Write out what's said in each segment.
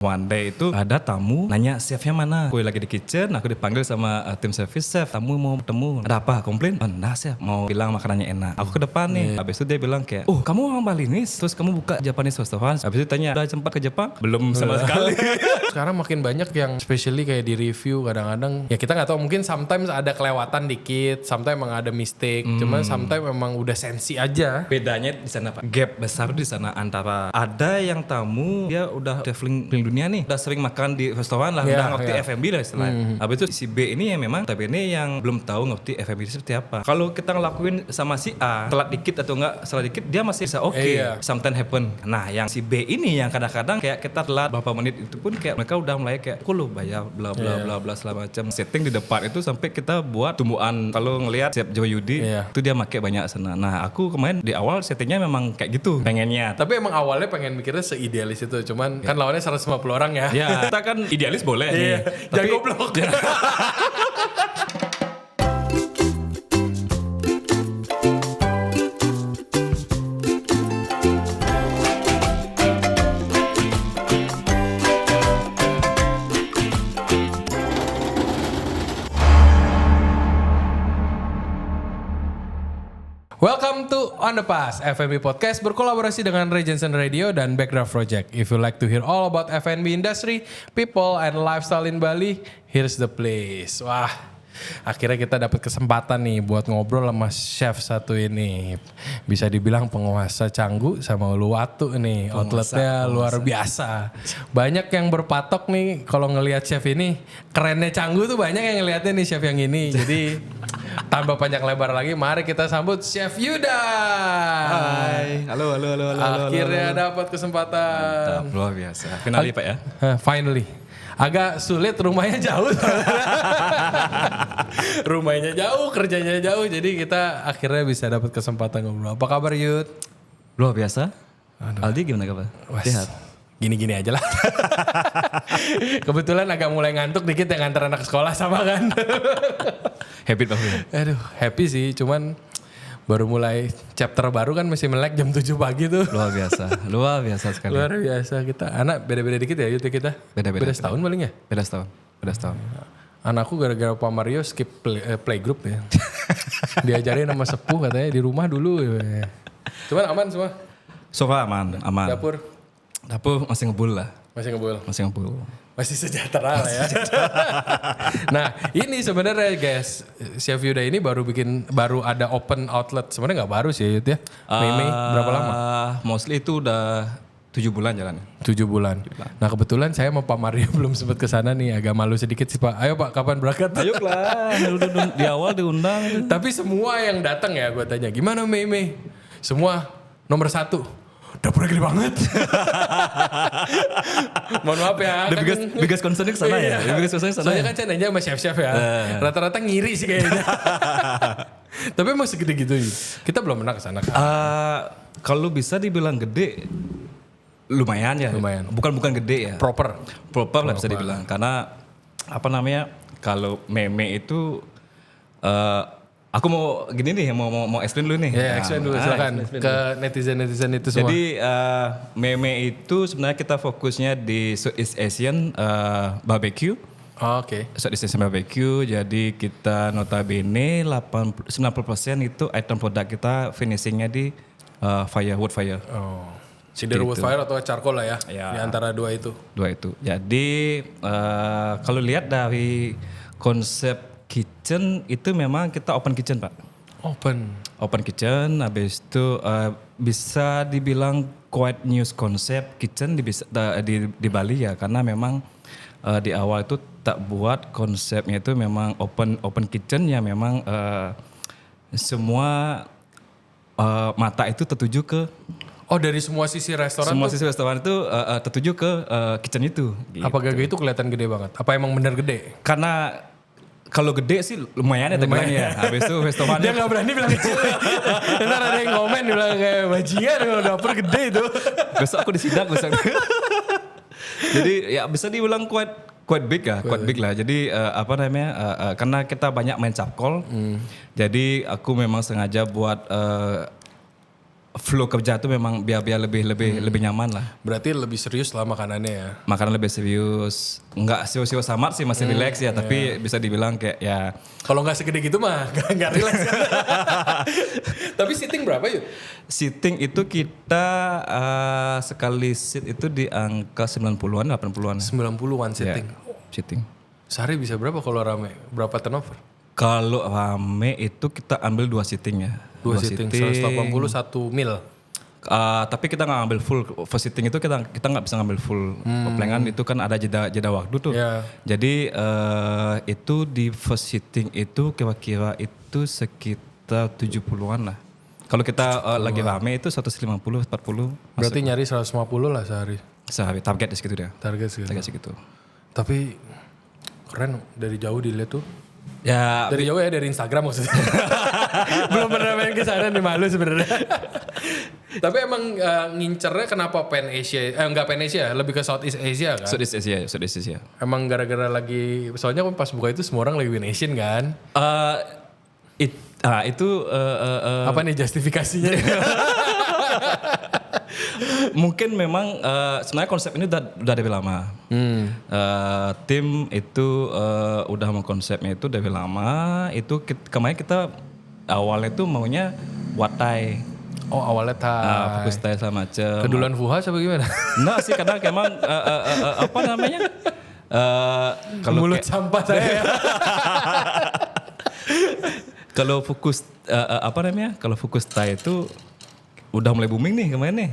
One day itu ada tamu nanya chefnya mana. Gue lagi di kitchen, aku dipanggil sama tim service, chef tamu mau ketemu. Ada apa? Komplain? Enggak chef, mau bilang makanannya enak. Aku ke depan nih. Habis itu dia bilang kayak, oh kamu orang Balinese, terus kamu buka Japanese restaurant. Habis itu tanya, udah sempat ke Jepang? Belum sama sekali. Sekarang makin banyak yang especially kayak di review kadang-kadang ya kita nggak tahu, mungkin sometimes ada kelewatan dikit, sometimes emang ada mistake, cuman sometimes emang udah sensi aja. Bedanya di sana Pak, gap besar di sana antara ada yang tamu dia udah traveling dunia nih, udah sering makan di restoran lah, udah ngerti F&B lah istilahnya. Habis itu si B ini yang memang tapi ini yang belum tahu ngerti F&B seperti apa. Kalau kita ngelakuin sama si A telat dikit atau enggak salah dikit, dia masih bisa oke. Sometimes happen. Nah yang si B ini yang kadang-kadang kayak kita telat beberapa menit itu pun kayak mereka udah mulai kayak kok lu bayar bla bla bla bla segala macam. Setting di depan itu sampai kita buat tumbuhan. Kalau ngelihat Chef Joe Yudi itu dia pakai banyak sana. Nah aku kemarin di awal settingnya memang kayak gitu pengennya. Tapi emang awalnya pengen mikirnya seidealis itu, cuman kan lawannya 150 orang ya. Ya, kita kan idealis boleh nih. Jangan goblok. Welcome to On The Pass, F&B Podcast berkolaborasi dengan Regency Radio dan Backdraft Project. If you like to hear all about F&B industry, people, and lifestyle in Bali, here's the place. Wah, akhirnya kita dapat kesempatan nih buat ngobrol sama chef satu ini. Bisa dibilang penguasa Canggu sama Uluwatu nih. Outletnya luar biasa. Banyak yang berpatok nih kalau ngelihat chef ini. Kerennya Canggu tuh banyak yang ngelihatnya nih chef yang ini. Jadi tanpa panjang lebar lagi, mari kita sambut Chef Yuda. Hai, halo. Akhirnya dapat kesempatan. Mantap, luar biasa. Finally Pak ya? Finally. Agak sulit, rumahnya jauh. Rumahnya jauh, kerjanya jauh. Jadi kita akhirnya bisa dapat kesempatan ngobrol. Apa kabar Yud? Luar biasa. Aldi gimana kabar? Sehat? Gini-gini aja lah. Kebetulan agak mulai ngantuk dikit yang nganter anak sekolah sama kan. Happy banget. Aduh, happy sih. Cuman baru mulai chapter baru kan masih melek jam 7 pagi tuh. Luar biasa sekali. Luar biasa kita. Anak beda-beda dikit ya Yud kita. Beda setahun paling ya? Beda setahun. Anakku gara-gara Pak Mario skip playgroup ya. Diajarin sama sepuh katanya di rumah dulu. Cuman aman semua? Sofa aman. Dapur masih ngebul lah. Masih ngebul? Masih ngebul. Masih sejahtera lah ya. Nah ini sebenarnya guys, Chef Yuda ini baru ada open outlet. Sebenarnya nggak baru sih Yud ya. Mei berapa lama? Mostly itu udah 7 bulan jalan. 7 bulan. Nah kebetulan saya sama Pak Mario belum sempat kesana nih, agak malu sedikit sih Pak. Ayo Pak, kapan berangkat? Ayo lah, di awal diundang. Tapi semua yang datang ya gue tanya, gimana Mei? Semua nomor 1. Dapurnya gede banget. Mohon maaf ya. The biggest concern ke sana ya. The biggest concern ke sana. Soalnya kan saya nanya sama chef-chef ya. Rata-rata ngiri sih kayaknya. Tapi emang segede gitu. Kita belum pernah ke sana kan. Kalau bisa dibilang gede, lumayan ya. Lumayan. Bukan gede ya. Proper lah bisa dibilang. Karena kalau meme itu aku mau gini nih, mau explain dulu nih. Ya, explain dulu silakan ke netizen itu semua. Jadi meme itu sebenarnya kita fokusnya di Southeast Asian barbecue. Oke. Southeast Asian barbecue. Jadi kita notabene 90% itu item produk kita finishingnya di wood fire. Oh. Cedar wood fire atau charcoal lah ya. Di antara dua itu. Jadi kalau lihat dari konsep kitchen itu memang kita open kitchen Pak. Open kitchen, habis itu bisa dibilang quite new konsep kitchen di Bali ya, karena memang di awal itu tak buat konsepnya itu memang open kitchen ya, memang semua mata itu tertuju ke dari semua sisi restoran. Semua sisi restoran itu tertuju ke kitchen itu. Gitu. Apa gak itu kelihatan gede banget? Apa emang bener gede? Karena kalau gede sih lumayan ya. Habis itu restoran dia nggak berani bilang kecil. Ntar ada yang komen bilang kayak bajingan kalau dapur gede itu. Besok aku disidak besok. Jadi ya bisa dibilang quite big lah. Jadi karena kita banyak main charcoal. Jadi aku memang sengaja buat flow kerja tuh memang biar lebih nyaman lah. Berarti lebih serius lah makanannya ya. Makanan lebih serius, nggak serius amat sih, masih relax ya, tapi bisa dibilang kayak ya. Kalau nggak segede gitu mah nggak relax kan. Tapi seating berapa yuk? Seating itu kita sekali seat itu di angka 90-an, 80-an. 90-an seating. Ya, seating. Sehari bisa berapa kalau rame? Berapa turnover? Kalau rame itu kita ambil 2 seating ya. 2 seating, 180 1 mil. Tapi kita nggak ngambil full first seating itu kita nggak bisa ngambil full pelengan itu kan ada jeda waktu tuh. Yeah. Jadi itu di first seating itu kira-kira itu sekitar 70-an lah. Kalau kita lagi rame itu 150 40. Berarti nyari 150 lah sehari. Sehari target segitu dia. Target segitu. Tapi keren dari jauh dilihat tuh. Ya dari jauh ya dari Instagram maksudnya. Belum pernah main ke sana nih malu sebenarnya. Tapi emang ngincernya kenapa Pan Asia? Enggak Pan Asia, lebih ke Southeast Asia kan? Southeast Asia. Emang gara-gara lagi soalnya pas buka itu semua orang lagi win Asian kan? Apa nih justifikasinya? Mungkin memang sebenarnya konsep ini udah dari lama. Tim itu udah mengkonsepnya itu dari lama. Itu kemarin kita awalnya tuh maunya buat Thai. Oh awalnya Thai. Fokus Thai sama macam. Keduluan Fuhas apa gimana? Nah sih karena emang apa namanya? Kalau mulut sampah saya. Kalau fokus Kalau fokus Thai itu udah mulai booming nih kemarin nih.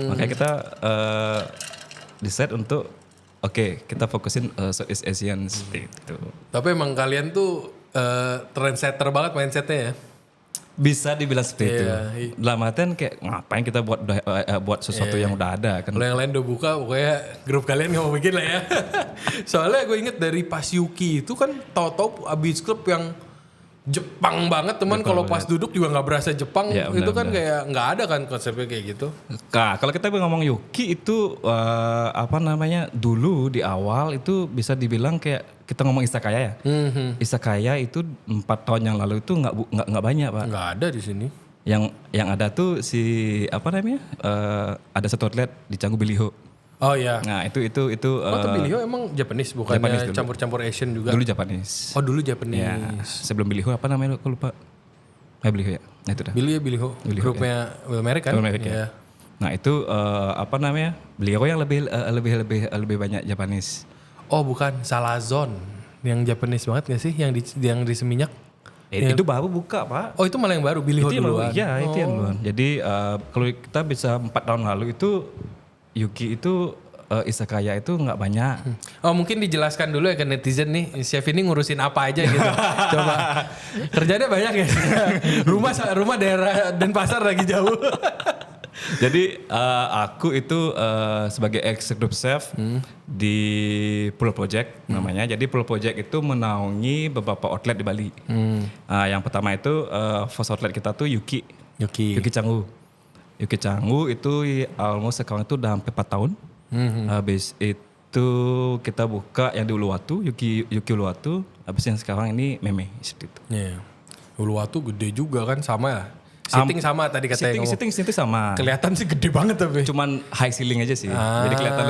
Makanya kita decide untuk kita fokusin Southeast Asian seperti itu. Tapi emang kalian tuh trendsetter banget mindsetnya ya? Bisa dibilang seperti itu. Dalam artian kayak ngapain kita buat sesuatu yang udah ada kan. Kalau yang lain udah buka pokoknya grup kalian gak mau bikin lah ya. Soalnya gue inget dari pas Yuki itu kan tahu-tahu Beach Club yang Jepang banget teman, kalau pas duduk juga nggak berasa Jepang ya, itu kan kayak nggak ada kan konsepnya kayak gitu. Nah, kalau kita ngomong Yuki itu dulu di awal itu bisa dibilang kayak kita ngomong Izakaya ya. Izakaya itu 4 tahun yang lalu itu nggak banyak Pak. Nggak ada di sini. Yang ada tuh ada satu outlet di Canggu Biliho. Oh iya. Nah itu. Tapi Biliho emang Japanese bukannya campur-campur Asian juga? Dulu Japanese. Oh dulu Japanese. Ya, sebelum Biliho apa namanya aku lupa. Biliho ya. Nah itu dah. Biliho. Grupnya Will Merrick kan? Will Merrick ya. Nah itu Biliho yang lebih banyak Japanese. Oh bukan Salazon yang Japanese banget gak sih? Yang di Seminyak? Itu baru buka Pak. Oh itu malah yang baru Biliho duluan. Iya itu yang duluan. Jadi kalau kita bisa 4 tahun lalu itu Yuki itu Izakaya itu nggak banyak. Oh mungkin dijelaskan dulu ya ke netizen nih, chef ini ngurusin apa aja gitu. Coba kerjanya banyak ya. rumah daerah Denpasar lagi jauh. Jadi aku itu sebagai executive chef di Pulau Project namanya. Jadi Pulau Project itu menaungi beberapa outlet di Bali. Yang pertama itu first outlet kita tuh Yuki Canggu. Yuki Canggu itu almost sekarang itu udah hampir 4 tahun. Habis itu kita buka yang di Uluwatu, Yuki Uluwatu. Habis yang sekarang ini Meme seperti itu. Yeah. Uluwatu gede juga kan sama ya? Seating sama tadi katanya. Seating sama. Kelihatan sih gede banget tapi. Cuman high ceiling aja sih. Jadi kelihatan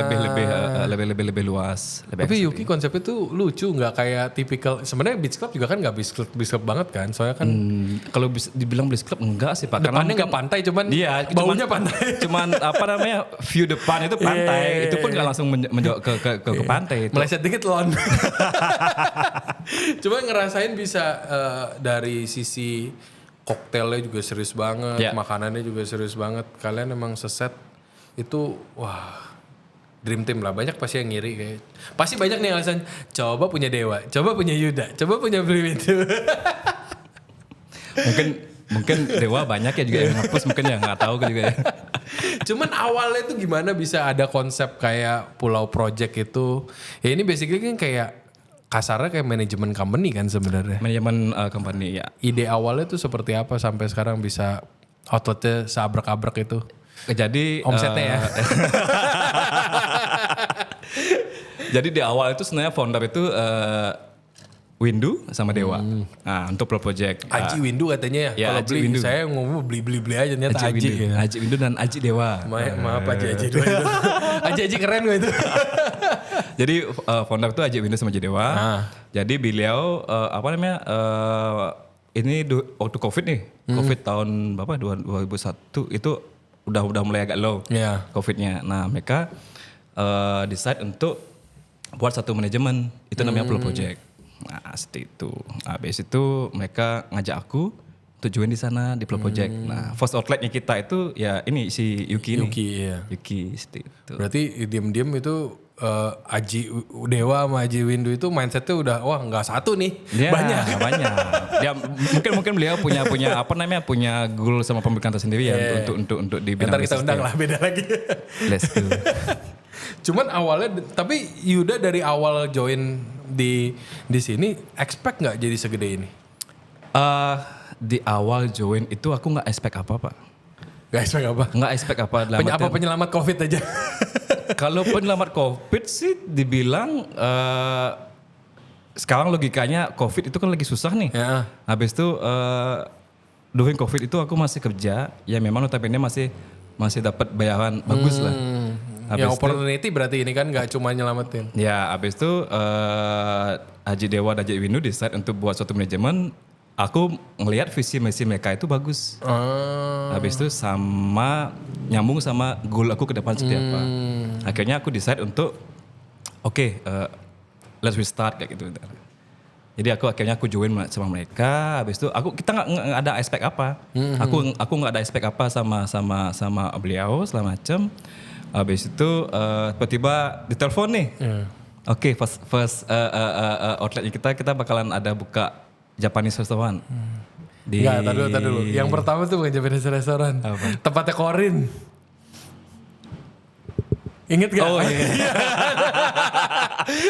lebih luas. Tapi Yuki konsepnya tuh lucu, nggak kayak tipikal. Sebenarnya Beach Club juga kan nggak beach club banget kan. Soalnya kan. Kalau dibilang Beach Club enggak sih Pak. Depannya nggak pantai, cuman baunya pantai. Cuman view depan itu pantai. Itu pun nggak langsung menjauh ke pantai. Itu. Meleset dikit lon. Cuma ngerasain bisa dari sisi koktelnya juga serius banget, makanannya juga serius banget. Kalian emang seset itu wah dream team lah. Banyak pasti yang ngiri kayak. Pasti banyak nih alasan coba punya Dewa, coba punya Yuda, coba punya Blim itu. mungkin Dewa banyak ya juga yang ngapus mungkin ya nggak tahu juga ya. Cuman awalnya itu gimana bisa ada konsep kayak Pulau Project itu? Ya ini basically kan kayak kasarnya kayak manajemen company kan sebenarnya. Manajemen company ya. Ide awalnya tuh seperti apa sampai sekarang bisa outletnya seabrek-abrek itu? Jadi omsetnya ya. Jadi di awal itu sebenarnya founder itu Windu sama Dewa. Nah, untuk Pro Project. Aji Windu katanya ya. Ya, Kalau Aji beli Windu. saya ngomong beli aja ternyata Aji. Windu. Ya. Aji Windu dan Aji Dewa. Maaf Aji dua itu. Aji keren gue itu. Jadi founder itu Aji Windu sama Aji Dewa. Jadi beliau ini waktu Covid nih. Covid tahun berapa? 2001 itu udah mulai agak low. Iya. Covidnya. Nah, mereka decide untuk buat satu manajemen. Itu namanya Pro Project. Nah, seperti itu. Habis itu mereka ngajak aku untuk join di sana di Pro Project. Nah, first outletnya kita itu ya ini si Yuki nih. Yuki iya. Yuki seperti itu. Berarti diem-diem itu Aji Dewa sama Aji Windu itu mindsetnya udah wah nggak satu nih, Ya, banyak. Ya mungkin beliau punya punya goal sama pemikiran tersendiri ya untuk di bidang Ntar kita bisnis undang dia. lah beda lagi. Let's go. Cuman awalnya, tapi Yuda dari awal join di sini expect nggak jadi segede ini? Di awal join itu aku nggak expect apa pak. Gak expect apa? Nggak expect apa. dalam Apa artian- penyelamat COVID aja? Kalau penyelamat COVID sih dibilang sekarang logikanya COVID itu kan lagi susah nih. Ya. Habis itu during COVID itu aku masih kerja, ya memang notabene masih dapat bayaran bagus lah. Habis Yang itu- opportunity berarti ini kan nggak cuma nyelamatin. Ya, habis itu Aji Dewa dan Aji Windu decide untuk buat suatu manajemen. Aku ngelihat visi misi mereka itu bagus. Habis itu nyambung sama goal aku ke depan seperti apa. Akhirnya aku decide untuk let's restart kayak gitu. Jadi akhirnya aku join sama mereka. Habis itu kita nggak ada expect apa. Aku nggak ada expect apa sama beliau segala macam. Habis itu tiba-tiba ditelepon nih. Oke, first outletnya kita bakalan ada buka Japanese restaurant. Enggak, tar dulu. Yang pertama tuh bukan Japanese restoran. Tempatnya Korin. Ingat gak? Oh iya.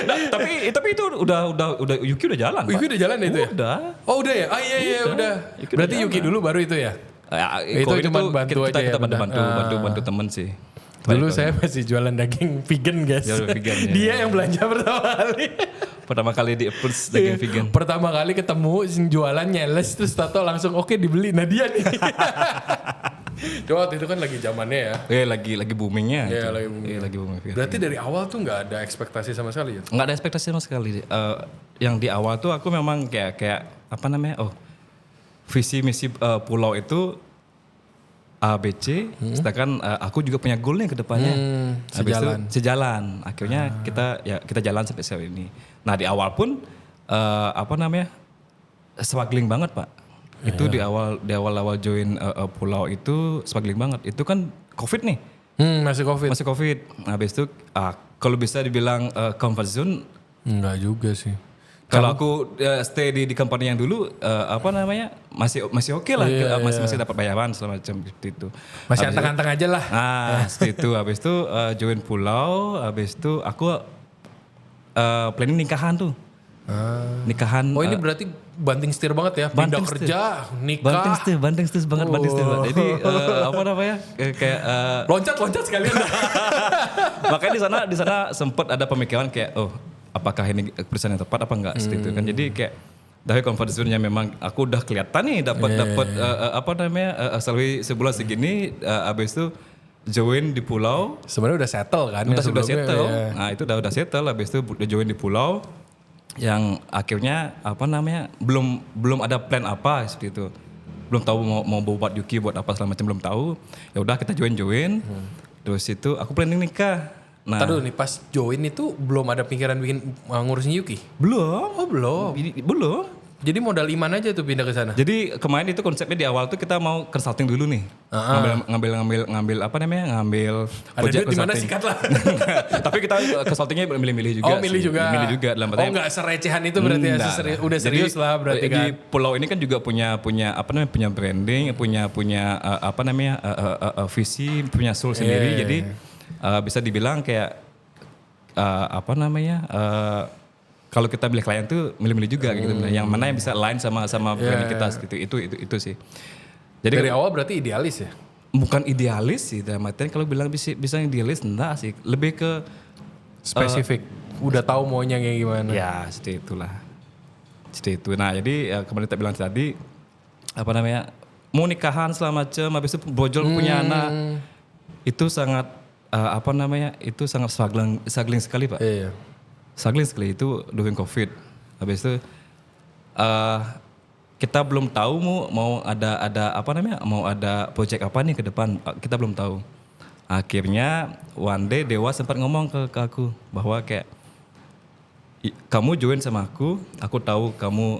Nah, tapi itu udah Yuki udah jalan. Yuki Pak. udah jalan ya itu ya? Udah. Oh udah ya? Ah iya udah. Yuki Berarti udah Yuki jalan. dulu baru itu ya? Itu Korin cuma bantu aja ya, kita benar. bantu temen sih. Dulu saya masih jualan daging vegan guys. Jualan vegan, ya. Dia yang belanja pertama kali. Pertama kali di approach daging vegan. Pertama kali ketemu sing jualan nyeles terus tato langsung oke dibeli. Nah dia nih. Cuma waktu itu kan lagi zamannya ya. Lagi boomingnya. Iya, itu. lagi booming. Iya, lagi booming. Berarti dari awal tuh nggak ada ekspektasi sama sekali ya? Nggak ada ekspektasi sama sekali. Yang di awal tuh aku memang kayak apa namanya? Visi misi pulau itu A, B, C. Sedangkan aku juga punya goal nih ke depannya. Habis itu sejalan. Akhirnya kita jalan sampai saat ini. Nah di awal pun struggling banget pak. Itu di awal join pulau itu struggling banget. Itu kan COVID nih. Masih COVID. Masih COVID. Habis itu kalau bisa dibilang comfort zone. Enggak juga sih. Kalau aku stay di company yang dulu masih oke lah. Masih dapat bayaran segala macam seperti itu. Masih anteng-anteng aja lah. Nah, seperti itu. Habis itu join pulau, habis itu aku planning nikahan tuh. Nikahan. Oh ini berarti banting setir banget ya. Pindah banting kerja, setir. nikah. Banting setir banget. Jadi kayak Loncat sekalian. makanya di sana sempat ada pemikiran kayak apakah ini keputusan yang tepat apa enggak seperti itu kan. Jadi kayak dari comfort zone-nya memang aku udah kelihatan nih dapat salary sebulan segini, habis itu join di pulau. Sebenarnya udah settle kan? Udah settle. Ya. Nah itu udah settle, habis itu udah join di pulau yang akhirnya belum ada plan apa seperti itu. Belum tahu mau buat Yuki buat apa segala macam belum tahu. Ya udah kita join. Terus itu aku planning nikah. Nah, Tadi nih pas join itu belum ada pikiran bikin ngurusin Yuki? belum. Oh belum. Belum. Jadi modal iman aja tuh pindah ke sana? Jadi kemarin itu konsepnya di awal tuh kita mau consulting dulu nih. Ngambil apa namanya? Ngambil Ada duit di mana sikat lah. Tapi kita consultingnya milih-milih juga. Oh milih sih. juga. Milih juga dalam Oh nggak serecehan itu berarti ya? Udah serius lah berarti kan? Di pulau ini kan juga punya branding, punya visi, punya soul sendiri. Jadi bisa dibilang kayak kalau kita milih klien tuh milih-milih juga gitu. Yang mana yang bisa align sama brand kita gitu. Itu sih. Jadi dari awal berarti idealis ya? Bukan idealis sih, dalam artian kalau bilang bisa idealis enggak sih. Lebih ke Spesifik. Udah tahu maunya kayak gimana? ya seperti itulah. Seperti itu. Nah jadi kemarin kita bilang tadi apa namanya mau nikahan segala macam, habis itu brojol punya anak, itu sangat apa namanya itu sangat struggling sekali Pak. Iya. Struggling sekali itu during COVID. Habis itu kita belum tahu mau ada apa namanya mau ada project apa nih ke depan, kita belum tahu. Akhirnya one day Dewa sempat ngomong ke aku bahwa kayak kamu join sama aku tahu kamu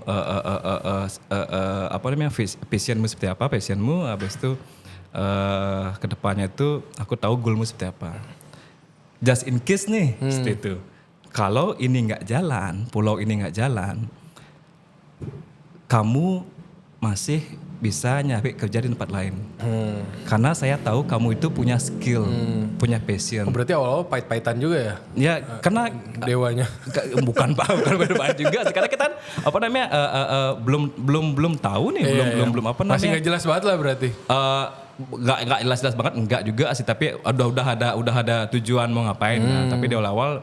apa namanya passionmu seperti apa, passionmu, habis itu kedepannya itu aku tahu goalmu seperti apa. Just in case nih, seperti itu. Kalau ini nggak jalan, pulau ini nggak jalan, kamu masih bisa nyari kerja di tempat lain. Karena saya tahu kamu itu punya skill, punya passion. Berarti awal-awal pahit-pahitan juga ya? Ya, karena Dewanya. Bukan Pak, bukan berdebat juga. Karena kita apa namanya belum tahu nih, belum apa namanya. Masih nggak jelas banget lah berarti. Nggak jelas banget, enggak juga sih. Tapi udah ada tujuan mau ngapain. Nah, tapi di awal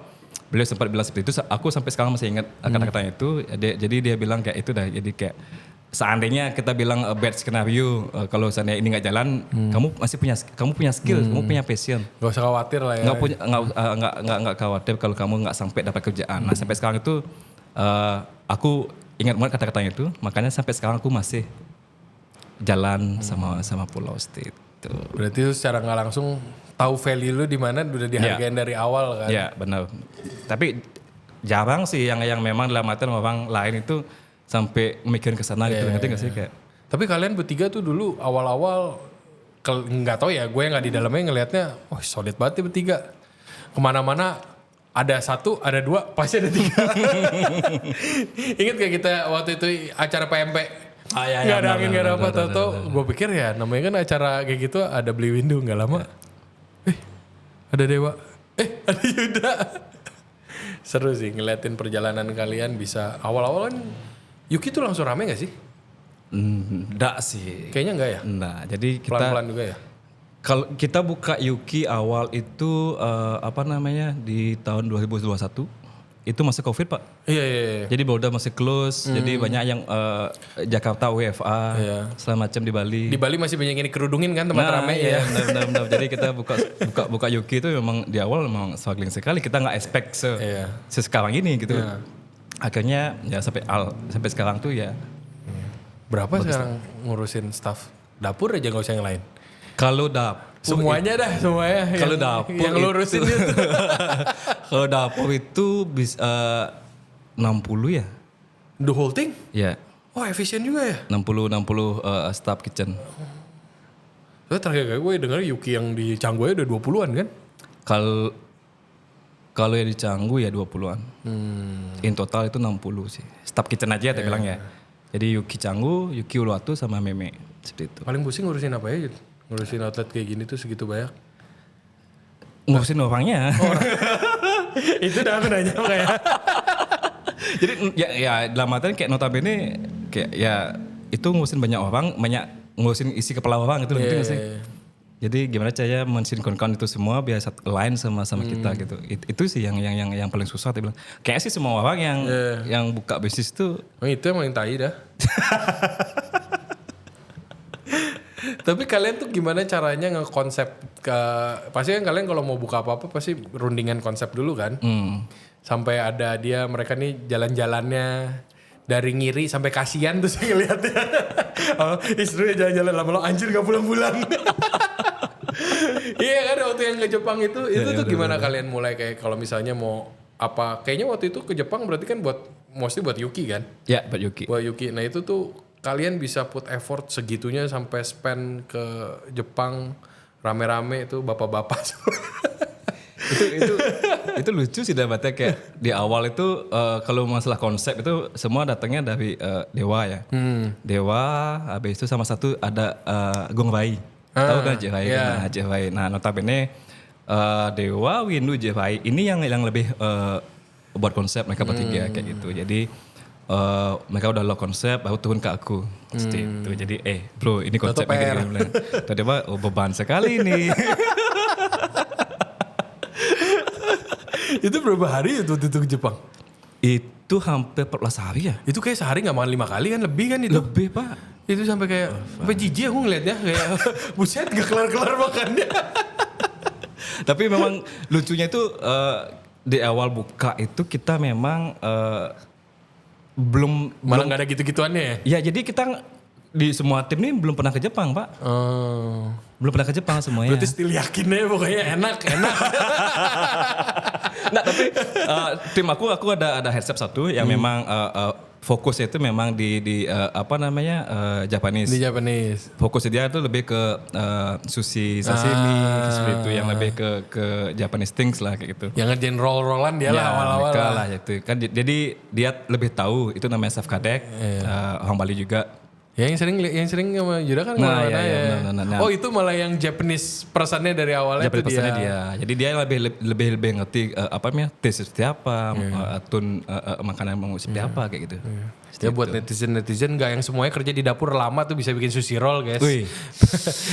beliau sempat bilang seperti itu. Aku sampai sekarang masih ingat kata-katanya itu. Jadi dia bilang kayak itu dah. Jadi kayak seandainya kita bilang bad scenario, kalau seandainya ini nggak jalan, kamu punya skill, kamu punya passion. Gak usah khawatir lah ya. Nggak khawatir kalau kamu nggak sampai dapat kerjaan. Nah sampai sekarang itu aku ingat banget kata-katanya itu, makanya sampai sekarang aku masih jalan sama Pulau State. Berarti itu secara nggak langsung tahu value lu di mana udah dihargain dari awal kan? Iya benar. Tapi jarang sih yang memang dalam artian orang lain itu sampai mikirin ke sana gitu, ngerti nggak sih kayak. Tapi kalian bertiga tuh dulu awal-awal nggak tahu ya, gue nggak di dalamnya ngelihatnya, wah solid banget ya bertiga. Kemana-mana ada satu, ada dua, pasti ada tiga. Ingat kayak kita waktu itu acara PMP, nggak ada angin nggak ada apa, tau gue pikir ya namanya kan acara kayak gitu ada beli window nggak lama, ada Dewa, ada Yuda. Seru sih ngeliatin perjalanan kalian bisa awal-awal kan. Yuki tuh langsung rame gak sih? Enggak sih. Kayaknya enggak ya? Enggak. Jadi kita pelan-pelan juga ya? Kalau kita buka Yuki awal itu apa namanya di tahun 2021 itu masih COVID Pak. Iya. Jadi Boulder masih close. Jadi banyak yang Jakarta WFA segala macam di Bali. Di Bali masih banyak yang dikerudungin kan tempat rame ya. Benar. Jadi kita buka Yuki itu memang di awal memang struggling sekali. Kita nggak expect sekarang ini gitu. Akhirnya ya sampai sekarang tuh ya. Berapa sekarang ngurusin staff dapur aja nggak usah yang lain? Kalau dapur semuanya semuanya. Kalau dapur yang ngurusin itu. Kalau dapur itu bisa 60 ya. The whole thing? Ya. Oh efisien juga ya? 60 staff kitchen. Soalnya terakhir gue dengar Yuki yang di Canggu udah 20-an kan? Kalau yang di Canggu ya 20-an. In total itu 60 sih. Staff kitchen aja kita bilang ya. Jadi Yuki Canggu, Yuki Uluwatu sama Meme. Seperti itu. Paling pusing ngurusin apa ya? Ngurusin outlet kayak gini tuh segitu banyak. Ngurusin orangnya. Itu udah aku nanya kayak. Jadi ya dalam artian kayak notabene kayak ya itu ngurusin banyak orang, ngurusin isi kepala orang gitu ngerti nggak sih? Jadi gimana caranya mensinkronkan itu semua biar align sama kita gitu. Itu sih yang paling susah dia bilang. Kayaknya sih semua orang yang buka bisnis tuh. Itu yang paling tai dah. Tapi kalian tuh gimana caranya ngekonsep pasti kan kalian kalau mau buka apa-apa pasti rundingan konsep dulu kan? Sampai ada mereka nih jalan-jalannya dari ngiri sampai kasihan tuh saya ngeliatnya. Istrinya jalan-jalan lama-lama anjir gak pulang-pulang. Iya kan waktu yang ke Jepang itu tuh gimana kalian mulai kayak kalau misalnya mau apa kayaknya waktu itu ke Jepang berarti kan mostly buat Yuki kan? Ya buat Yuki. Buat Yuki. Nah itu tuh kalian bisa put effort segitunya sampai spend ke Jepang rame-rame itu bapak-bapak. itu lucu sih dampaknya kayak di awal itu kalau masalah konsep itu semua datangnya dari Dewa ya. Dewa habis itu sama satu ada Gong Rai. Tahu kan Jehai? Nah, Jehai. Nah, notabene Dewa, Windu, Jehai ini yang lebih buat konsep mereka bertiga kayak gitu. Jadi mereka udah lo konsep baru turun ke aku. Itu. Jadi bro ini konsepnya gini. Tiba-tiba beban sekali nih. Itu berapa hari itu ke Jepang? Itu hampir 14 hari ya? Itu kayak sehari gak makan 5 kali kan, lebih kan itu. Lebih Pak. Itu sampai kayak, sampai jijik aku ngeliatnya. Kayak, buset gak kelar-kelar makannya. Tapi memang lucunya itu di awal buka itu kita memang Malah gak ada gitu-gituannya ya? Ya jadi kita di semua tim ini belum pernah ke Jepang Pak. Belum pernah ke Jepang semuanya. Berarti still yakinnya pokoknya enak. Nah tapi tim aku ada headset satu yang memang fokusnya itu memang di Japanese. Di Japanese. Fokusnya dia itu lebih ke sushi, sashimi, seperti itu yang lebih ke Japanese things lah kayak gitu. Yang ngerjain roll-rollan dia lah awal-awal mereka lah gitu. Kan jadi dia lebih tahu itu namanya chef kadek, orang Bali juga. Ya yang sering sama Yuda kan Nah, mana ya. nah. Oh itu malah yang Japanese personnya dari awalnya itu dia. Jadi dia lebih ngerti taste seperti apa, tune makanan mau seperti apa kayak gitu. Ya buat netizen gak yang semuanya kerja di dapur lama tuh bisa bikin sushi roll guys. Wih.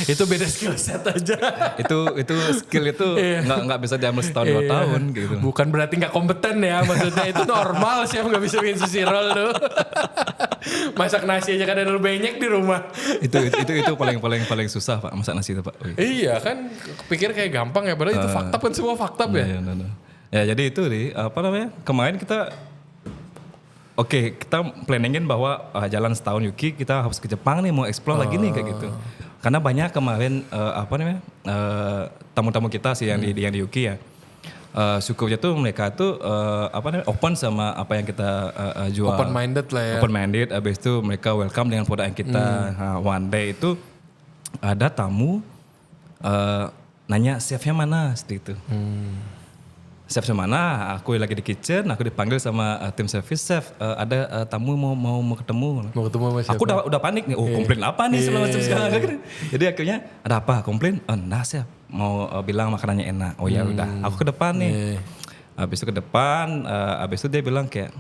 Itu beda skill set aja. itu skill itu nggak bisa diambil setahun 2 tahun gitu. Bukan berarti nggak kompeten ya, maksudnya itu normal sih nggak bisa bikin sushi roll tuh. Masak nasi aja kan ada banyak di rumah. itu paling susah Pak, masak nasi itu Pak. Iya kan, pikir kayak gampang ya, padahal itu fakta kan, semua fakta ya. Ya jadi itu kemarin kita kita planningin bahwa jalan setahun Yuki kita harus ke Jepang nih, mau explore lagi nih kayak gitu. Karena banyak kemarin tamu-tamu kita sih yang di Yuki ya. Syukurnya tuh mereka tuh open sama apa yang kita jual. Open minded lah ya. Open minded, abis itu mereka welcome dengan produk yang kita. One day itu ada tamu nanya chefnya mana seperti itu. Chefnya mana? Aku lagi di kitchen, aku dipanggil sama tim service chef. Ada tamu mau ketemu. Mau ketemu sama siapa? Aku udah panik nih. Komplain apa nih segala macam sekarang. Jadi akhirnya ada apa? Komplain? Nah chef mau bilang makanannya enak. Oh ya udah, aku ke depan nih. Habis itu ke depan, habis itu dia bilang kayak,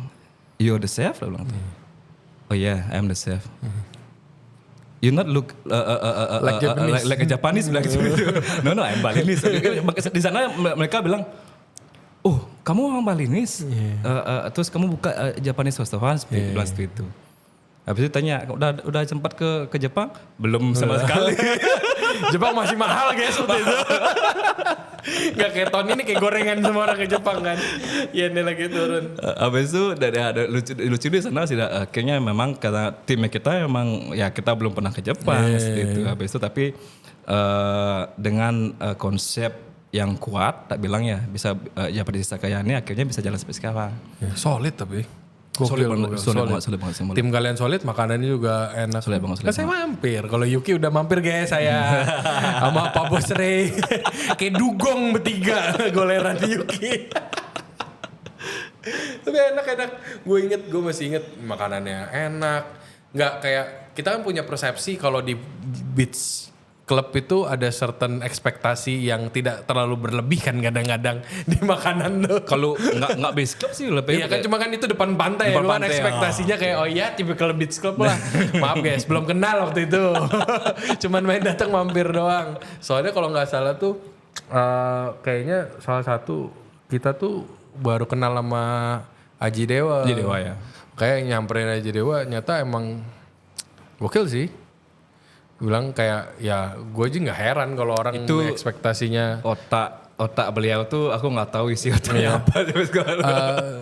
"You're the chef?" Dia bilang. Oh yeah, I'm the chef. You not look like a Japanese bilang gitu. No, I'm Balinese. Di sana mereka bilang, "Oh, kamu orang Balinese? Terus kamu buka Japanese restaurant?" Seperti itu. Habis itu tanya, udah sempat ke Jepang? Belum sama sekali. Jepang masih mahal guys waktu itu. Gak kayak tahun ini kayak gorengan semua orang ke Jepang kan. Ya ini lagi turun. Habis itu ada lucu di sana sih. Kayaknya memang karena timnya kita memang ya kita belum pernah ke Jepang seperti itu. Habis itu tapi dengan konsep yang kuat, tak bilang ya bisa Japanese Izakaya ini akhirnya bisa jalan sampai sekarang. Ya, solid tapi. Solid banget. Tim kalian solid, makanannya juga enak. Solid banget. Kan saya mampir. Kalau Yuki udah mampir guys saya. Sama Pak Bos Rey. Kayak dugong bertiga goleran Yuki. Tapi enak. Gue masih inget makanannya enak. Nggak kayak, kita kan punya persepsi kalau di beach klub itu ada certain ekspektasi yang tidak terlalu berlebih kan kadang-kadang di makanan tuh. Kalau nggak beach club sih lebih. Iya kan, cuma kan itu depan pantai ya, kan ekspektasinya kayak oh iya tipikal beach club lah. Maaf guys, belum kenal waktu itu. Cuman main datang mampir doang. Soalnya kalau nggak salah tuh kayaknya salah satu kita tuh baru kenal sama Aji Dewa. Aji Dewa ya. Kayak nyamperin Aji Dewa, nyata emang gokil sih. Bilang kayak ya gue aja nggak heran kalau orang itu ekspektasinya otak beliau tuh aku nggak tahu isi otaknya apa.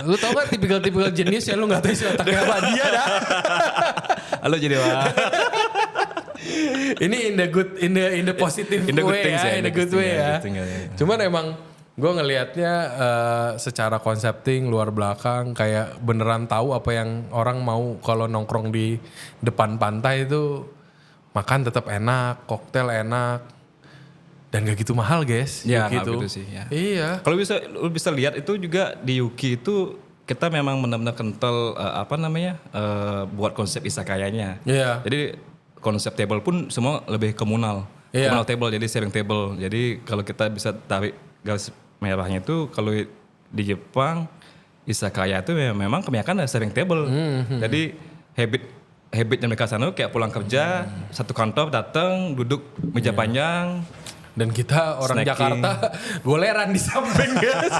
Lu tau gak tipikal jenis ya lu nggak tahu isi otaknya apa dia dah. Halo jadi Ini in the positive way ya, in the good way ya. Cuman emang gue ngelihatnya secara konsepting luar belakang kayak beneran tahu apa yang orang mau kalau nongkrong di depan pantai itu. Makan tetap enak, koktail enak, dan gak gitu mahal guys. Ya gitu sih ya. Iya. Kalau bisa lihat itu juga di Yuki itu kita memang benar-benar kental buat konsep izakayanya. Iya. Jadi konsep table pun semua lebih komunal. Iya. Komunal table, jadi sharing table. Jadi kalau kita bisa tarik garis merahnya itu kalau di Jepang izakaya itu memang kebanyakan sharing table. Jadi habitnya mereka sana kayak pulang kerja, satu kantor datang, duduk meja panjang. Dan kita orang snacking. Jakarta goleran di samping guys.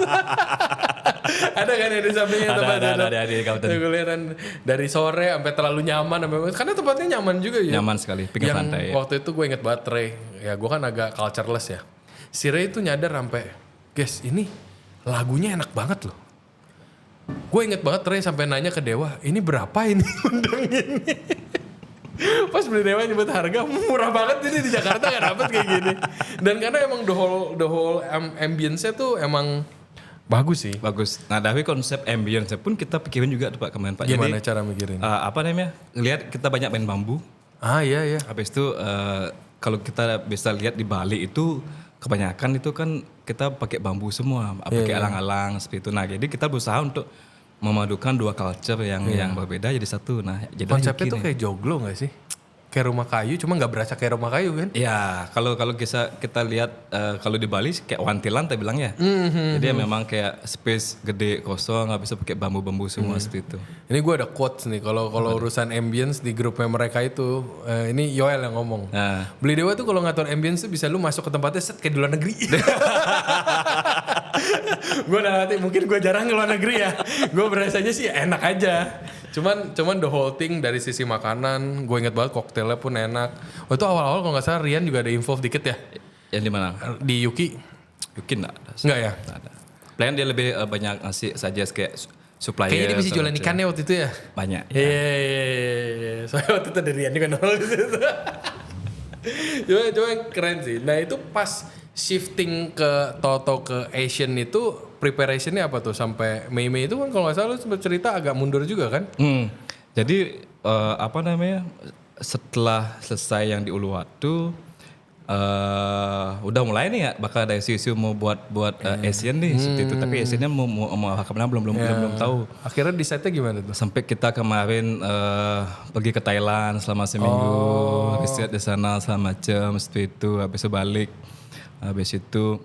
Ada kan ya di sampingnya tempatnya? Ada di Kabupaten. Gue lihat kan dari sore sampai terlalu nyaman, karena tempatnya nyaman juga ya. Nyaman sekali, pinggir Yang pantai. waktu itu gue inget banget Ray, ya gue kan agak cultureless ya. Si Ray itu nyadar sampai, guys ini lagunya enak banget loh. Gue inget banget Ray sampai nanya ke Dewa, ini berapa ini undang ini? Pas beli Dewa nyebut harga murah banget ini di Jakarta gak dapet kayak gini. Dan karena emang the whole ambience-nya tuh emang bagus sih. Bagus. Nah, tapi konsep ambience pun kita pikirin juga tuh Pak kemarin Pak. Gimana Jadi cara mikirin? apa namanya? Lihat kita banyak main bambu. Ah iya. Habis itu kalau kita bisa lihat di Bali itu kebanyakan itu kan kita pakai bambu semua, pakai alang-alang seperti itu. Nah, jadi kita berusaha untuk memadukan dua culture yang berbeda jadi satu. Nah, jadi Konsepnya tuh kayak joglo gak sih? Kayak rumah kayu, cuma nggak berasa kayak rumah kayu kan? ya, kalau kita lihat kalau di Bali kayak wantilan kita bilang ya. Jadi memang kayak space gede kosong, nggak bisa pakai bambu-bambu semua seperti itu. Ini gue ada quotes nih, kalau urusan ambience di grupnya mereka itu, ini Yoel yang ngomong. Nah, Beli Dewa tuh kalau ngatur ambience tuh bisa lu masuk ke tempatnya set kayak di luar negeri. Gue udah nanti mungkin gue jarang ke luar negeri ya. Gue berasanya sih enak aja. Cuman the whole thing dari sisi makanan, gue inget banget koktailnya pun enak. Waktu awal-awal kalau nggak salah Rian juga ada involve dikit ya yang di mana? di Yuki. Yukin nggak ada. Enggak ya? Nggak ada. Plan dia lebih banyak ngasih saja kayak supplier. Kayaknya dia bisa segala jualan macam. ikannya waktu itu ya. Banyak. Iya. Soalnya waktu itu ada Rian juga nol di situ. Cuma keren sih. Nah itu pas shifting ke Toto ke Asian itu preparationnya apa tuh sampai Mei itu kan kalau nggak salah lu sempat cerita agak mundur juga kan? Jadi apa namanya? Setelah selesai yang di Uluwatu udah mulai nih ya bakal ada isu-isu mau buat Asian nih seperti itu, tapi Asiannya mau kemana belum tahu. Akhirnya decide-nya gimana tuh? Sampai kita kemarin pergi ke Thailand selama seminggu, istirahat di sana segala macam seperti itu, habis itu balik, habis itu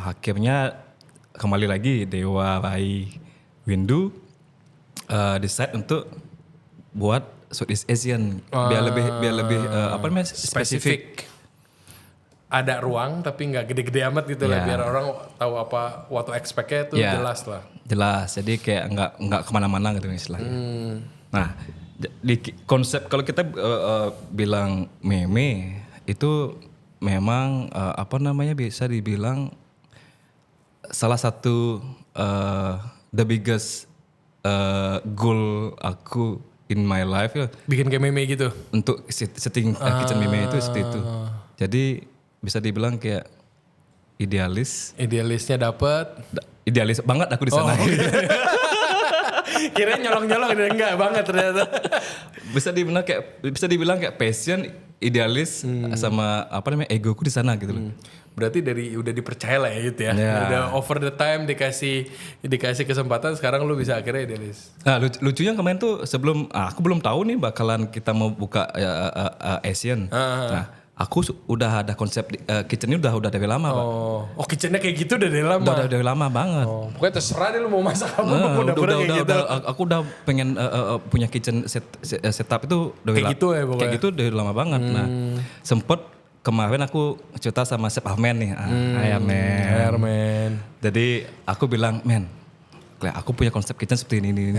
akhirnya kembali lagi Dewa, Rai, Windu decide untuk buat Southeast Asian biar lebih apa namanya spesifik. Ada ruang tapi nggak gede-gede amat gitu lah, biar orang tahu apa what to expect-nya itu jelas lah. Jelas, jadi kayak nggak kemana-mana gitu istilahnya. Nah, di konsep kalau kita bilang meme itu memang apa namanya bisa dibilang salah satu the biggest goal aku in my life ya. Bikin kayak meme gitu. Untuk setting kitchen meme itu seperti itu. Jadi bisa dibilang kayak idealis. Idealisnya dapet. Idealis banget aku di sana. Kirain nyolong-nyolong, enggak banget ternyata. Bisa dibilang kayak passion, idealis sama apa namanya egoku di sana gitu loh. Berarti udah dipercaya lah ya gitu ya. Udah over the time dikasih kesempatan, sekarang lu bisa akhirnya idealis. Nah, lucunya kemarin tuh sebelum aku belum tahu nih bakalan kita mau buka Asian. Nah, aku udah ada konsep kitchennya udah dari lama, Pak. Oh, kitchennya kayak gitu udah dari lama. Udah dari lama banget. Pokoknya terserah deh lu mau masak apa, udah kayak gitu. Aku udah pengen punya kitchen setup itu dari Kayak gitu ya pokoknya. Kayak gitu dari lama banget. Nah, sempet kemarin aku cerita sama Chef Ahmed nih. Airman. Jadi aku bilang, men, aku punya konsep kitchen seperti ini.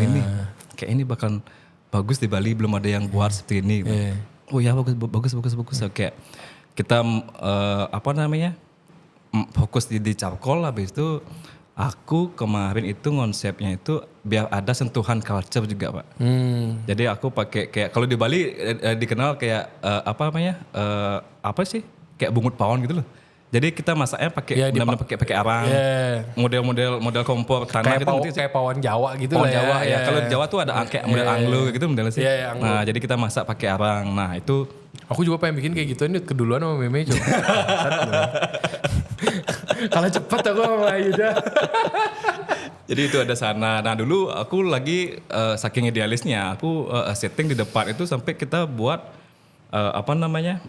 Kayak ini bakal bagus di Bali, belum ada yang buat seperti ini. Oh ya bagus. Kayak kita apa namanya fokus di charcoal, habis itu aku kemarin itu konsepnya itu biar ada sentuhan culture juga, Pak. Jadi aku pakai kayak kalau di Bali dikenal kayak apa namanya apa sih kayak bungut pawon gitu loh. Jadi kita masaknya pakai benar-benar pakai arang. Model kompor tanah gitu. Kayak pawon Jawa gitu Pawon lah Jawa ya. Kalau di Jawa tuh ada kayak model anglo gitu modelnya sih. Anglo. Nah, jadi kita masak pakai arang. Nah, itu Aku juga pengen bikin kayak gitu, ini keduluan sama Meme coba. Kalau cepet aku sama Ayuda. jadi itu ada sana. Nah, dulu aku lagi saking idealisnya, aku setting di depan itu sampai kita buat apa namanya?